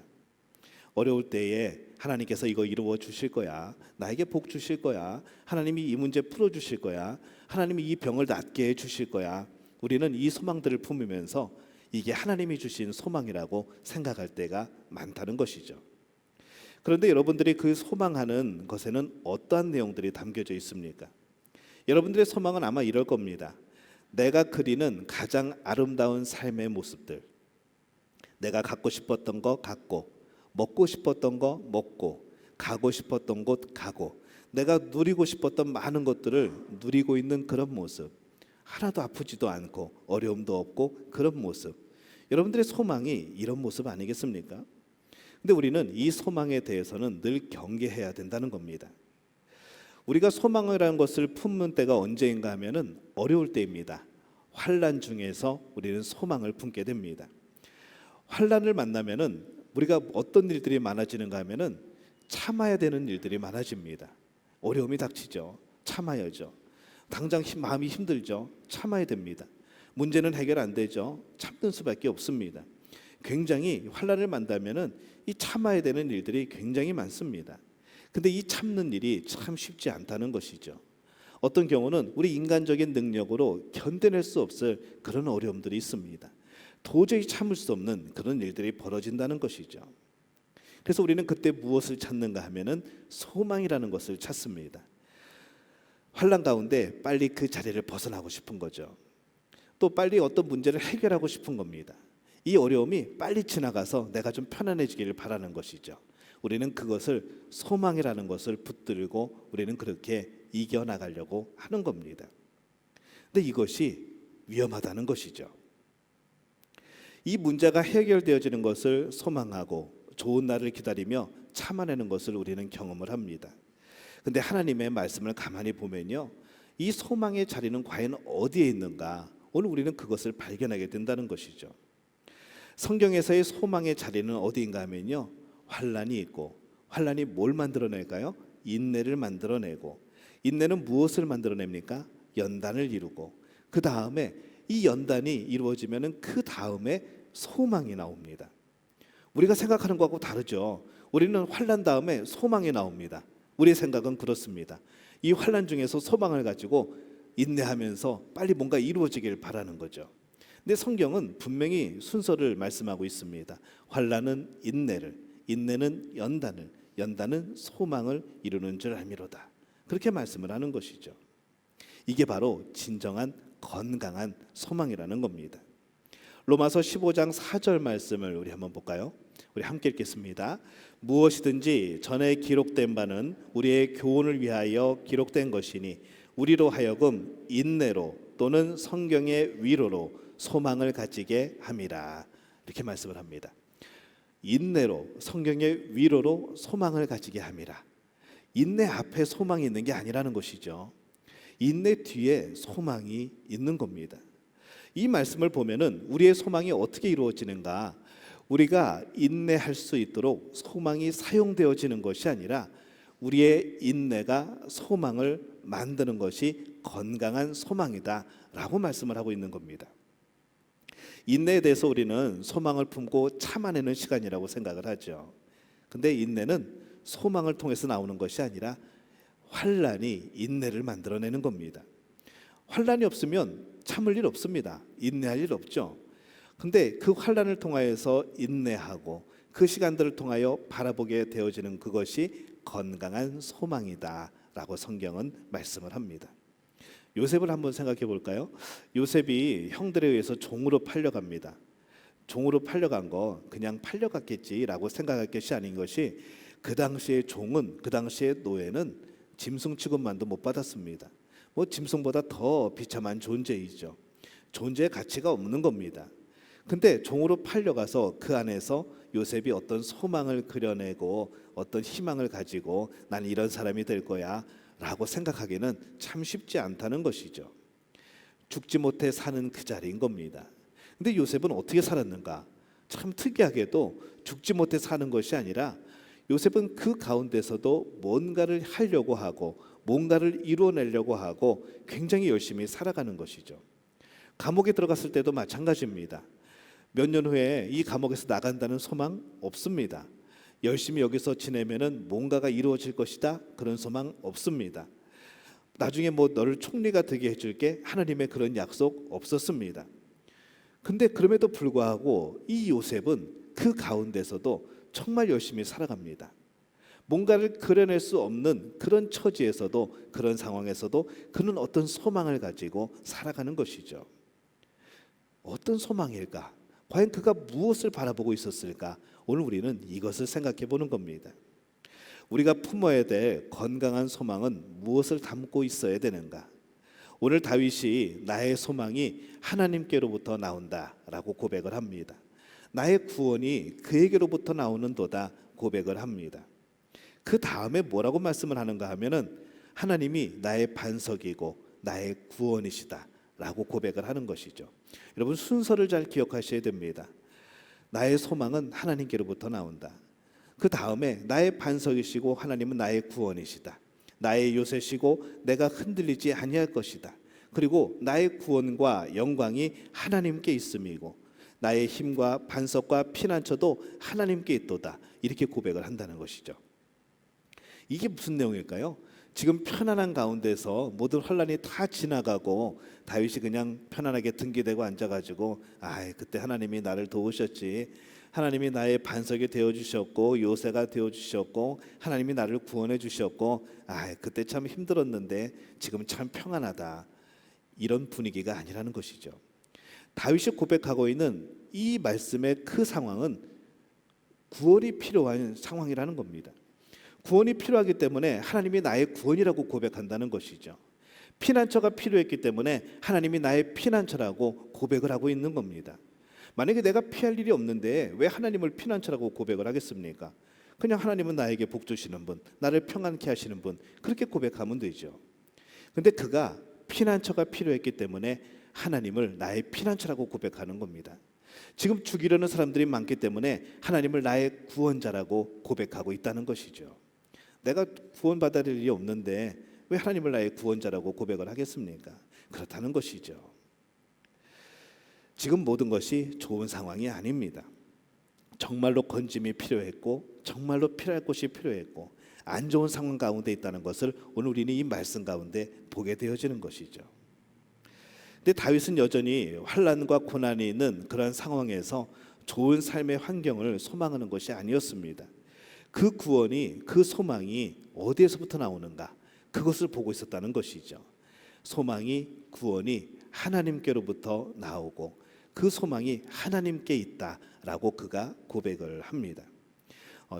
어려울 때에 하나님께서 이거 이루어 주실 거야. 나에게 복 주실 거야. 하나님이 이 문제 풀어 주실 거야. 하나님이 이 병을 낫게 해 주실 거야. 우리는 이 소망들을 품으면서 이게 하나님이 주신 소망이라고 생각할 때가 많다는 것이죠. 그런데 여러분들이 그 소망하는 것에는 어떠한 내용들이 담겨져 있습니까? 여러분들의 소망은 아마 이럴 겁니다. 내가 그리는 가장 아름다운 삶의 모습들, 내가 갖고 싶었던 거 갖고, 먹고 싶었던 거 먹고, 가고 싶었던 곳 가고, 내가 누리고 싶었던 많은 것들을 누리고 있는 그런 모습, 하나도 아프지도 않고 어려움도 없고 그런 모습, 여러분들의 소망이 이런 모습 아니겠습니까? 근데 우리는 이 소망에 대해서는 늘 경계해야 된다는 겁니다. 우리가 소망이라는 것을 품는 때가 언제인가 하면은 어려울 때입니다. 환난 중에서 우리는 소망을 품게 됩니다. 환난을 만나면은 우리가 어떤 일들이 많아지는가 하면은 참아야 되는 일들이 많아집니다. 어려움이 닥치죠. 참아야죠. 당장 마음이 힘들죠. 참아야 됩니다. 문제는 해결 안 되죠. 참는 수밖에 없습니다. 굉장히 환난을 만나면은 이 참아야 되는 일들이 굉장히 많습니다. 근데 이 참는 일이 참 쉽지 않다는 것이죠. 어떤 경우는 우리 인간적인 능력으로 견뎌낼 수 없을 그런 어려움들이 있습니다. 도저히 참을 수 없는 그런 일들이 벌어진다는 것이죠. 그래서 우리는 그때 무엇을 찾는가 하면은 소망이라는 것을 찾습니다. 환난 가운데 빨리 그 자리를 벗어나고 싶은 거죠. 또 빨리 어떤 문제를 해결하고 싶은 겁니다. 이 어려움이 빨리 지나가서 내가 좀 편안해지기를 바라는 것이죠. 우리는 그것을 소망이라는 것을 붙들고 우리는 그렇게 이겨나가려고 하는 겁니다. 근데 이것이 위험하다는 것이죠. 이 문제가 해결되어지는 것을 소망하고 좋은 날을 기다리며 참아내는 것을 우리는 경험을 합니다. 근데 하나님의 말씀을 가만히 보면요, 이 소망의 자리는 과연 어디에 있는가? 오늘 우리는 그것을 발견하게 된다는 것이죠. 성경에서의 소망의 자리는 어디인가 하면요, 환난이 있고, 환난이 뭘 만들어낼까요? 인내를 만들어내고, 인내는 무엇을 만들어냅니까? 연단을 이루고, 그 다음에 이 연단이 이루어지면은 그 다음에 소망이 나옵니다. 우리가 생각하는 것하고 다르죠. 우리는 환난 다음에 소망이 나옵니다. 우리의 생각은 그렇습니다. 이 환난 중에서 소망을 가지고 인내하면서 빨리 뭔가 이루어지길 바라는 거죠. 근데 성경은 분명히 순서를 말씀하고 있습니다. 환난은 인내를, 인내는 연단을, 연단은 소망을 이루는 줄 알미로다. 그렇게 말씀을 하는 것이죠. 이게 바로 진정한 건강한 소망이라는 겁니다. 로마서 15장 4절 말씀을 우리 한번 볼까요? 우리 함께 읽겠습니다. 무엇이든지 전에 기록된 바는 우리의 교훈을 위하여 기록된 것이니 우리로 하여금 인내로 또는 성경의 위로로 소망을 가지게 함이라. 이렇게 말씀을 합니다. 인내로, 성경의 위로로 소망을 가지게 함이라. 인내 앞에 소망이 있는 게 아니라는 것이죠. 인내 뒤에 소망이 있는 겁니다. 이 말씀을 보면은 우리의 소망이 어떻게 이루어지는가? 우리가 인내할 수 있도록 소망이 사용되어지는 것이 아니라 우리의 인내가 소망을 만드는 것이 건강한 소망이다라고 말씀을 하고 있는 겁니다. 인내에 대해서 우리는 소망을 품고 참아내는 시간이라고 생각을 하죠. 근데 인내는 소망을 통해서 나오는 것이 아니라 환난이 인내를 만들어내는 겁니다. 환난이 없으면 참을 일 없습니다. 인내할 일 없죠. 근데 그 환난을 통하여서 인내하고 그 시간들을 통하여 바라보게 되어지는 그것이 건강한 소망이다라고 성경은 말씀을 합니다. 요셉을 한번 생각해 볼까요? 요셉이 형들에 의해서 종으로 팔려갑니다. 종으로 팔려간 거 그냥 팔려갔겠지라고 생각할 것이 아닌 것이, 그 당시의 종은, 그 당시의 노예는 짐승 취급만도 못 받았습니다. 뭐 짐승보다 더 비참한 존재이죠. 존재의 가치가 없는 겁니다. 근데 종으로 팔려가서 그 안에서 요셉이 어떤 소망을 그려내고 어떤 희망을 가지고 나는 이런 사람이 될 거야 라고 생각하기는 참 쉽지 않다는 것이죠. 죽지 못해 사는 그 자리인 겁니다. 근데 요셉은 어떻게 살았는가? 참 특이하게도 죽지 못해 사는 것이 아니라 요셉은 그 가운데서도 뭔가를 하려고 하고 뭔가를 이루어내려고 하고 굉장히 열심히 살아가는 것이죠. 감옥에 들어갔을 때도 마찬가지입니다. 몇 년 후에 이 감옥에서 나간다는 소망 없습니다. 열심히 여기서 지내면은 뭔가가 이루어질 것이다, 그런 소망 없습니다. 나중에 뭐 너를 총리가 되게 해줄게, 하나님의 그런 약속 없었습니다. 근데 그럼에도 불구하고 이 요셉은 그 가운데서도 정말 열심히 살아갑니다. 뭔가를 그려낼 수 없는 그런 처지에서도, 그런 상황에서도 그는 어떤 소망을 가지고 살아가는 것이죠. 어떤 소망일까? 과연 그가 무엇을 바라보고 있었을까? 오늘 우리는 이것을 생각해 보는 겁니다. 우리가 품어야 될 건강한 소망은 무엇을 담고 있어야 되는가? 오늘 다윗이 나의 소망이 하나님께로부터 나온다라고 고백을 합니다. 나의 구원이 그에게로부터 나오는도다 고백을 합니다. 그 다음에 뭐라고 말씀을 하는가 하면은 하나님이 나의 반석이고 나의 구원이시다라고 고백을 하는 것이죠. 여러분, 순서를 잘 기억하셔야 됩니다. 나의 소망은 하나님께로부터 나온다. 그 다음에 나의 반석이시고 하나님은 나의 구원이시다. 나의 요새시고 내가 흔들리지 아니할 것이다. 그리고 나의 구원과 영광이 하나님께 있음이고 나의 힘과 반석과 피난처도 하나님께 있도다. 이렇게 고백을 한다는 것이죠. 이게 무슨 내용일까요? 지금 편안한 가운데서 모든 환란이 다 지나가고 다윗이 그냥 편안하게 등기대고 앉아가지고 그때 하나님이 나를 도우셨지, 하나님이 나의 반석이 되어주셨고 요새가 되어주셨고 하나님이 나를 구원해 주셨고 그때 참 힘들었는데 지금 참 평안하다, 이런 분위기가 아니라는 것이죠. 다윗이 고백하고 있는 이 말씀의 그 상황은 구원이 필요한 상황이라는 겁니다. 구원이 필요하기 때문에 하나님이 나의 구원이라고 고백한다는 것이죠. 피난처가 필요했기 때문에 하나님이 나의 피난처라고 고백을 하고 있는 겁니다. 만약에 내가 피할 일이 없는데 왜 하나님을 피난처라고 고백을 하겠습니까? 그냥 하나님은 나에게 복 주시는 분, 나를 평안케 하시는 분, 그렇게 고백하면 되죠. 근데 그가 피난처가 필요했기 때문에 하나님을 나의 피난처라고 고백하는 겁니다. 지금 죽이려는 사람들이 많기 때문에 하나님을 나의 구원자라고 고백하고 있다는 것이죠. 내가 구원받아야 될 일이 없는데 왜 하나님을 나의 구원자라고 고백을 하겠습니까? 그렇다는 것이죠. 지금 모든 것이 좋은 상황이 아닙니다. 정말로 건짐이 필요했고 정말로 필요할 것이 필요했고 안 좋은 상황 가운데 있다는 것을 오늘 우리는 이 말씀 가운데 보게 되어지는 것이죠. 근데 다윗은 여전히 환난과 고난이 있는 그런 상황에서 좋은 삶의 환경을 소망하는 것이 아니었습니다. 그 구원이, 그 소망이 어디에서부터 나오는가? 그것을 보고 있었다는 것이죠. 소망이, 구원이 하나님께로부터 나오고 그 소망이 하나님께 있다라고 그가 고백을 합니다.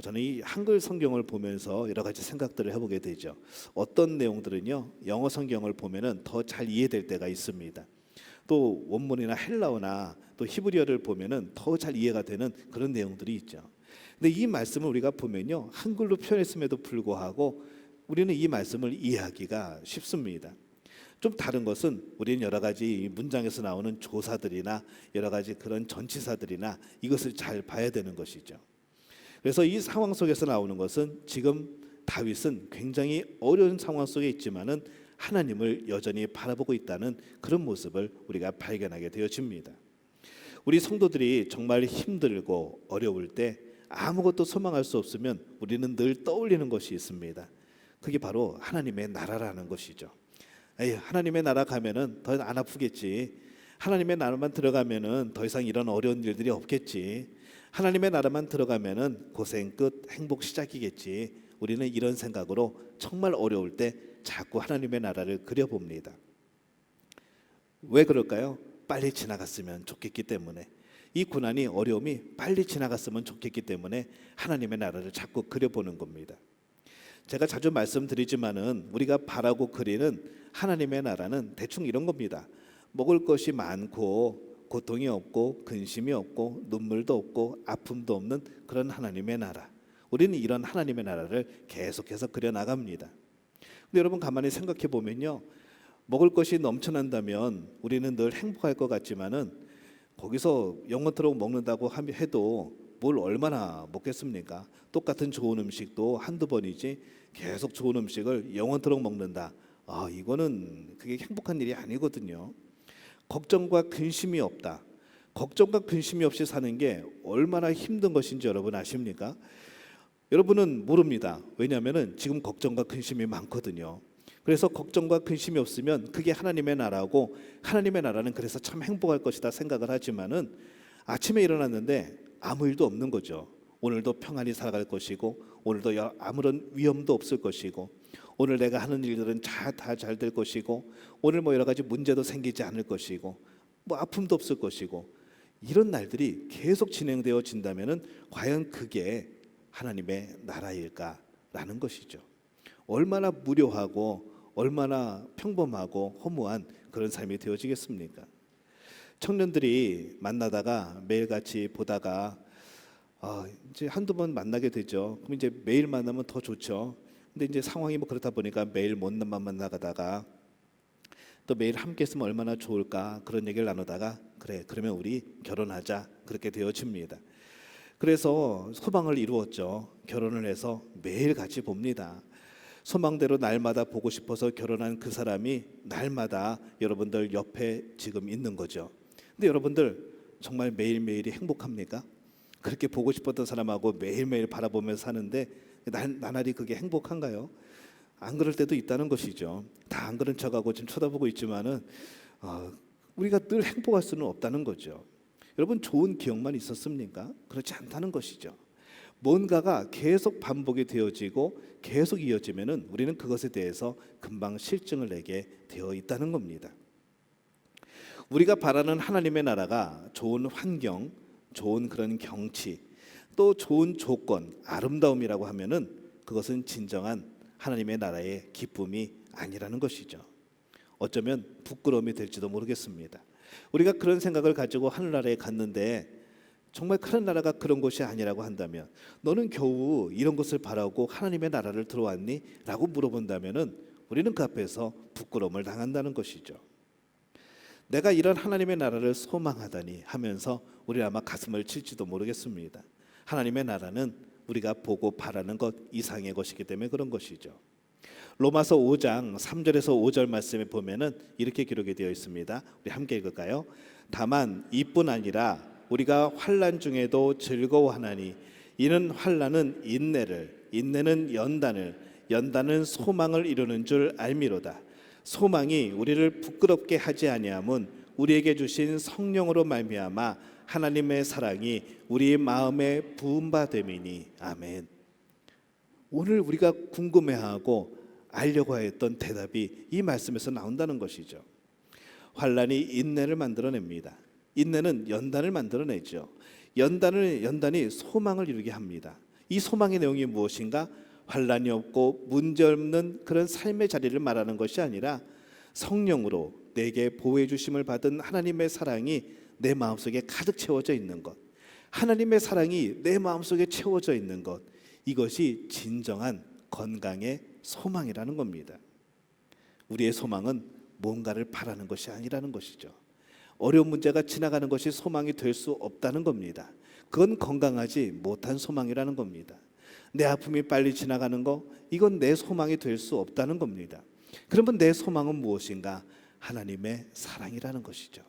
저는 이 한글 성경을 보면서 여러 가지 생각들을 해보게 되죠. 어떤 내용들은요, 영어 성경을 보면은 더 잘 이해될 때가 있습니다. 또 원문이나 헬라어나 또 히브리어를 보면은 더 잘 이해가 되는 그런 내용들이 있죠. 근데 이 말씀을 우리가 보면요, 한글로 표현했음에도 불구하고 우리는 이 말씀을 이해하기가 쉽습니다. 좀 다른 것은 우리는 여러 가지 문장에서 나오는 조사들이나 여러 가지 그런 전치사들이나 이것을 잘 봐야 되는 것이죠. 그래서 이 상황 속에서 나오는 것은 지금 다윗은 굉장히 어려운 상황 속에 있지만은 하나님을 여전히 바라보고 있다는 그런 모습을 우리가 발견하게 되어집니다. 우리 성도들이 정말 힘들고 어려울 때 아무것도 소망할 수 없으면 우리는 늘 떠올리는 것이 있습니다. 그게 바로 하나님의 나라라는 것이죠. 하나님의 나라 가면은 더 안 아프겠지. 하나님의 나라만 들어가면은 더 이상 이런 어려운 일들이 없겠지. 하나님의 나라만 들어가면은 고생 끝, 행복 시작이겠지. 우리는 이런 생각으로 정말 어려울 때 자꾸 하나님의 나라를 그려봅니다. 왜 그럴까요? 빨리 지나갔으면 좋겠기 때문에. 이 고난이, 어려움이 빨리 지나갔으면 좋겠기 때문에 하나님의 나라를 자꾸 그려보는 겁니다. 제가 자주 말씀드리지만은 우리가 바라고 그리는 하나님의 나라는 대충 이런 겁니다. 먹을 것이 많고 고통이 없고 근심이 없고 눈물도 없고 아픔도 없는 그런 하나님의 나라. 우리는 이런 하나님의 나라를 계속해서 그려나갑니다. 근데 여러분 가만히 생각해 보면요, 먹을 것이 넘쳐난다면 우리는 늘 행복할 것 같지만은 거기서 영원토록 먹는다고 해도 뭘 얼마나 먹겠습니까? 똑같은 좋은 음식도 한두 번이지 계속 좋은 음식을 영원토록 먹는다. 이거는 그게 행복한 일이 아니거든요. 걱정과 근심이 없다. 걱정과 근심이 없이 사는 게 얼마나 힘든 것인지 여러분 아십니까? 여러분은 모릅니다. 왜냐하면 지금 걱정과 근심이 많거든요. 그래서 걱정과 근심이 없으면 그게 하나님의 나라고, 하나님의 나라는 그래서 참 행복할 것이다 생각을 하지만은 아침에 일어났는데 아무 일도 없는 거죠. 오늘도 평안히 살아갈 것이고, 오늘도 아무런 위험도 없을 것이고, 오늘 내가 하는 일들은 다 잘 될 것이고, 오늘 뭐 여러 가지 문제도 생기지 않을 것이고, 뭐 아픔도 없을 것이고, 이런 날들이 계속 진행되어진다면은 과연 그게 하나님의 나라일까라는 것이죠. 얼마나 무료하고 얼마나 평범하고 허무한 그런 삶이 되어지겠습니까? 청년들이 만나다가 매일같이 보다가 이제 한두 번 만나게 되죠. 그럼 이제 매일 만나면 더 좋죠. 근데 이제 상황이 뭐 그렇다 보니까 매일 못 만나다가 또 매일 함께 있으면 얼마나 좋을까 그런 얘기를 나누다가 그래 그러면 우리 결혼하자 그렇게 되어집니다. 그래서 소망을 이루었죠. 결혼을 해서 매일 같이 봅니다. 소망대로 날마다 보고 싶어서 결혼한 그 사람이 날마다 여러분들 옆에 지금 있는 거죠. 근데 여러분들 정말 매일매일이 행복합니까? 그렇게 보고 싶었던 사람하고 매일매일 바라보면서 사는데 나날이 그게 행복한가요? 안 그럴 때도 있다는 것이죠. 다 안 그런 척하고 지금 쳐다보고 있지만은 우리가 늘 행복할 수는 없다는 거죠. 여러분 좋은 기억만 있었습니까? 그렇지 않다는 것이죠. 뭔가가 계속 반복이 되어지고 계속 이어지면은 우리는 그것에 대해서 금방 실증을 내게 되어 있다는 겁니다. 우리가 바라는 하나님의 나라가 좋은 환경, 좋은 그런 경치, 또 좋은 조건, 아름다움이라고 하면은 그것은 진정한 하나님의 나라의 기쁨이 아니라는 것이죠. 어쩌면 부끄러움이 될지도 모르겠습니다. 우리가 그런 생각을 가지고 하늘나라에 갔는데 정말 큰 나라가 그런 곳이 아니라고 한다면, 너는 겨우 이런 것을 바라고 하나님의 나라를 들어왔니? 라고 물어본다면은 우리는 그 앞에서 부끄러움을 당한다는 것이죠. 내가 이런 하나님의 나라를 소망하다니 하면서 우리 아마 가슴을 칠지도 모르겠습니다. 하나님의 나라는 우리가 보고 바라는 것 이상의 것이기 때문에 그런 것이죠. 로마서 5장 3절에서 5절 말씀에 보면은 이렇게 기록이 되어 있습니다. 우리 함께 읽을까요? 다만 이뿐 아니라 우리가 환난 중에도 즐거워하나니 이는 환난은 인내를, 인내는 연단을, 연단은 소망을 이루는 줄 알미로다. 소망이 우리를 부끄럽게 하지 아니함은 우리에게 주신 성령으로 말미암아 하나님의 사랑이 우리 마음에 부은 바 됨이니. 아멘. 오늘 우리가 궁금해하고 알려고 했던 대답이 이 말씀에서 나온다는 것이죠. 환난이 인내를 만들어냅니다. 인내는 연단을 만들어내죠. 연단이 소망을 이루게 합니다. 이 소망의 내용이 무엇인가? 환난이 없고 문제 없는 그런 삶의 자리를 말하는 것이 아니라 성령으로 내게 보호해 주심을 받은 하나님의 사랑이 내 마음속에 가득 채워져 있는 것, 하나님의 사랑이 내 마음속에 채워져 있는 것, 이것이 진정한 건강의 소망이라는 겁니다. 우리의 소망은 뭔가를 바라는 것이 아니라는 것이죠. 어려운 문제가 지나가는 것이 소망이 될 수 없다는 겁니다. 그건 건강하지 못한 소망이라는 겁니다. 내 아픔이 빨리 지나가는 거, 이건 내 소망이 될 수 없다는 겁니다. 그러면 내 소망은 무엇인가? 하나님의 사랑이라는 것이죠.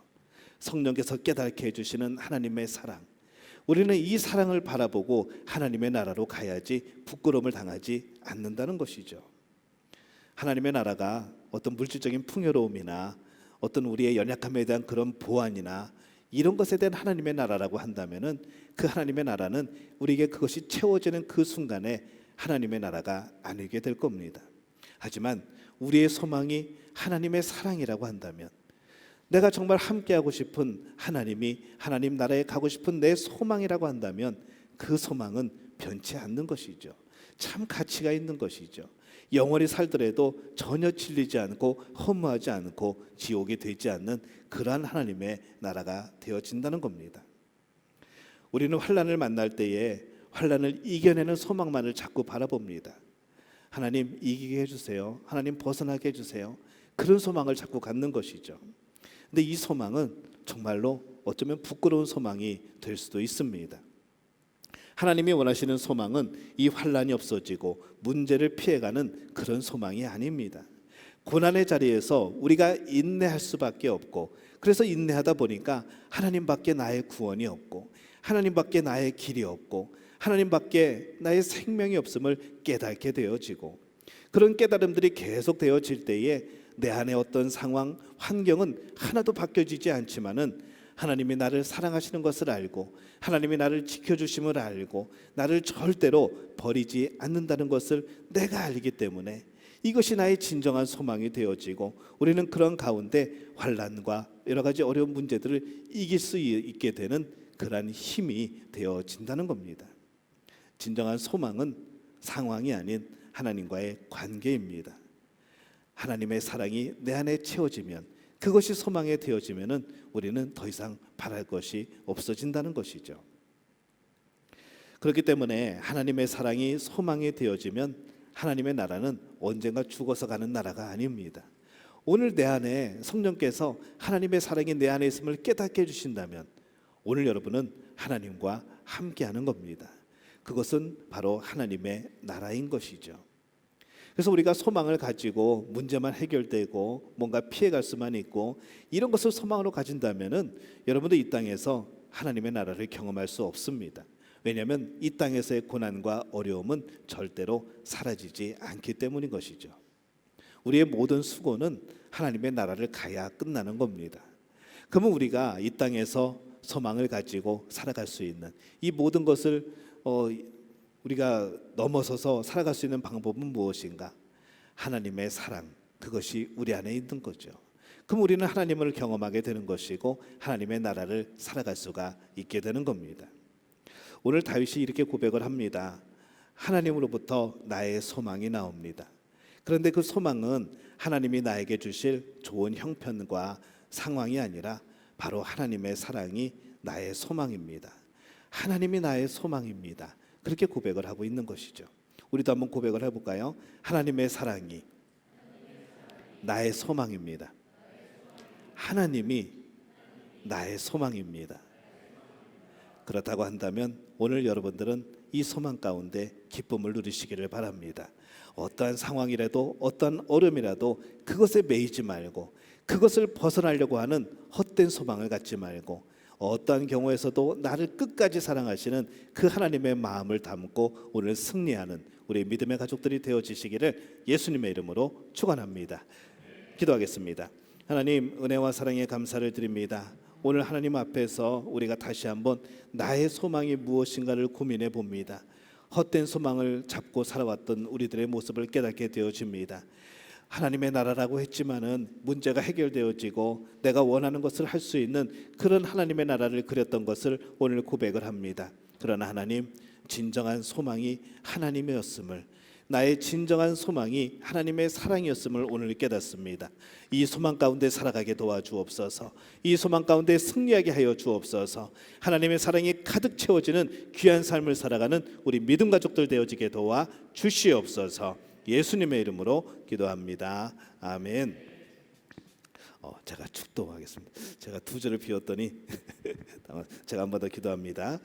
성령께서 깨닫게 해주시는 하나님의 사랑. 우리는 이 사랑을 바라보고 하나님의 나라로 가야지 부끄러움을 당하지 않는다는 것이죠. 하나님의 나라가 어떤 물질적인 풍요로움이나 어떤 우리의 연약함에 대한 그런 보완이나 이런 것에 대한 하나님의 나라라고 한다면은 그 하나님의 나라는 우리에게 그것이 채워지는 그 순간에 하나님의 나라가 아니게 될 겁니다. 하지만 우리의 소망이 하나님의 사랑이라고 한다면, 내가 정말 함께하고 싶은 하나님이 하나님 나라에 가고 싶은 내 소망이라고 한다면 그 소망은 변치 않는 것이죠. 참 가치가 있는 것이죠. 영원히 살더라도 전혀 질리지 않고 허무하지 않고 지옥이 되지 않는 그러한 하나님의 나라가 되어진다는 겁니다. 우리는 환난을 만날 때에 환난을 이겨내는 소망만을 자꾸 바라봅니다. 하나님 이기게 해주세요. 하나님 벗어나게 해주세요. 그런 소망을 자꾸 갖는 것이죠. 근데 이 소망은 정말로 어쩌면 부끄러운 소망이 될 수도 있습니다. 하나님이 원하시는 소망은 이 환난이 없어지고 문제를 피해가는 그런 소망이 아닙니다. 고난의 자리에서 우리가 인내할 수밖에 없고, 그래서 인내하다 보니까 하나님밖에 나의 구원이 없고, 하나님밖에 나의 길이 없고, 하나님밖에 나의 생명이 없음을 깨닫게 되어지고, 그런 깨달음들이 계속 되어질 때에 내 안에 어떤 상황, 환경은 하나도 바뀌어지지 않지만은 하나님이 나를 사랑하시는 것을 알고, 하나님이 나를 지켜주심을 알고, 나를 절대로 버리지 않는다는 것을 내가 알기 때문에 이것이 나의 진정한 소망이 되어지고, 우리는 그런 가운데 환난과 여러 가지 어려운 문제들을 이길 수 있게 되는 그러한 힘이 되어진다는 겁니다. 진정한 소망은 상황이 아닌 하나님과의 관계입니다. 하나님의 사랑이 내 안에 채워지면, 그것이 소망이 되어지면은 우리는 더 이상 바랄 것이 없어진다는 것이죠. 그렇기 때문에 하나님의 사랑이 소망이 되어지면 하나님의 나라는 언젠가 죽어서 가는 나라가 아닙니다. 오늘 내 안에 성령께서 하나님의 사랑이 내 안에 있음을 깨닫게 해주신다면 오늘 여러분은 하나님과 함께하는 겁니다. 그것은 바로 하나님의 나라인 것이죠. 그래서 우리가 소망을 가지고 문제만 해결되고 뭔가 피해갈 수만 있고 이런 것을 소망으로 가진다면은 여러분도 이 땅에서 하나님의 나라를 경험할 수 없습니다. 왜냐하면 이 땅에서의 고난과 어려움은 절대로 사라지지 않기 때문인 것이죠. 우리의 모든 수고는 하나님의 나라를 가야 끝나는 겁니다. 그러면 우리가 이 땅에서 소망을 가지고 살아갈 수 있는 이 모든 것을 우리가 넘어서서 살아갈 수 있는 방법은 무엇인가? 하나님의 사랑, 그것이 우리 안에 있는 거죠. 그럼 우리는 하나님을 경험하게 되는 것이고 하나님의 나라를 살아갈 수가 있게 되는 겁니다. 오늘 다윗이 이렇게 고백을 합니다. 하나님으로부터 나의 소망이 나옵니다. 그런데 그 소망은 하나님이 나에게 주실 좋은 형편과 상황이 아니라 바로 하나님의 사랑이 나의 소망입니다. 하나님이 나의 소망입니다. 그렇게 고백을 하고 있는 것이죠. 우리도 한번 고백을 해볼까요? 하나님의 사랑이 나의 소망입니다. 하나님이 나의 소망입니다. 그렇다고 한다면 오늘 여러분들은 이 소망 가운데 기쁨을 누리시기를 바랍니다. 어떠한 상황이라도 어떠한 어려움이라도 그것에 매이지 말고, 그것을 벗어나려고 하는 헛된 소망을 갖지 말고, 어떠한 경우에서도 나를 끝까지 사랑하시는 그 하나님의 마음을 담고 오늘 승리하는 우리 믿음의 가족들이 되어지시기를 예수님의 이름으로 축원합니다. 기도하겠습니다. 하나님, 은혜와 사랑에 감사를 드립니다. 오늘 하나님 앞에서 우리가 다시 한번 나의 소망이 무엇인가를 고민해 봅니다. 헛된 소망을 잡고 살아왔던 우리들의 모습을 깨닫게 되어집니다. 하나님의 나라라고 했지만은 문제가 해결되어지고 내가 원하는 것을 할 수 있는 그런 하나님의 나라를 그렸던 것을 오늘 고백을 합니다. 그러나 하나님, 진정한 소망이 하나님이었음을, 나의 진정한 소망이 하나님의 사랑이었음을 오늘 깨닫습니다. 이 소망 가운데 살아가게 도와주옵소서. 이 소망 가운데 승리하게 하여 주옵소서. 하나님의 사랑이 가득 채워지는 귀한 삶을 살아가는 우리 믿음 가족들 되어지게 도와 주시옵소서. 예수님의 이름으로 기도합니다. 아멘. 제가 축도하겠습니다. 제가 두 줄을 비웠더니 제가 한 번 더 기도합니다.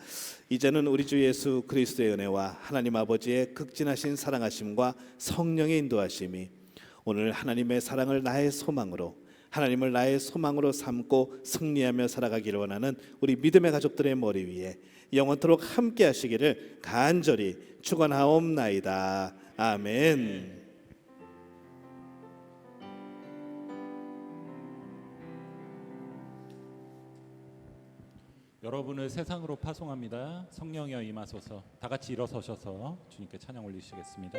이제는 우리 주 예수 그리스도의 은혜와 하나님 아버지의 극진하신 사랑하심과 성령의 인도하심이 오늘 하나님의 사랑을 나의 소망으로, 하나님을 나의 소망으로 삼고 승리하며 살아가기를 원하는 우리 믿음의 가족들의 머리 위에 영원토록 함께 하시기를 간절히 축원하옵나이다. 아멘. 여러분을 세상으로 파송합니다. 성령이여 임하소서. 다 같이 일어서셔서 주님께 찬양 올리시겠습니다.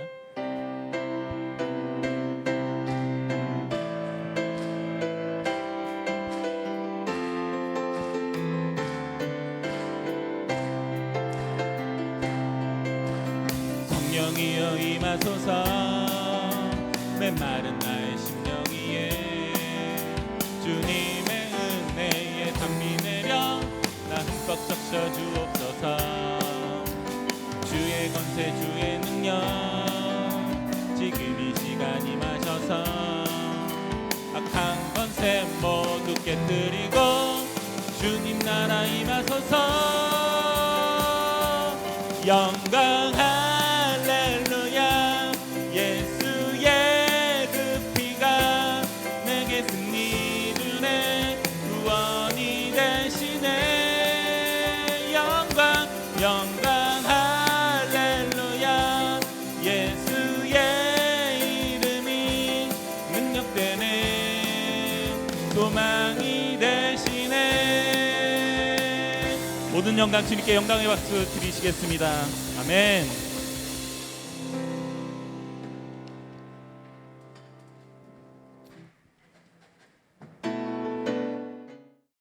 성령이여 임하소서. 메마른 나의 심령 위에 주님의 은혜에 담비 내려 나 흠뻑 적셔 주옵소서. 주의 권세 주의 능력 지금 이 시간 임하셔서 악한 권세 모두 깨뜨리고 주님 나라 임하소서. 영광 할렐루야. 예수의 그 피가 내게 승리 주네. 구원이 되시네. 영광 영광 때는 소망이 되시네. 모든 영광 주님께 영광의 박수 드리시겠습니다. 아멘.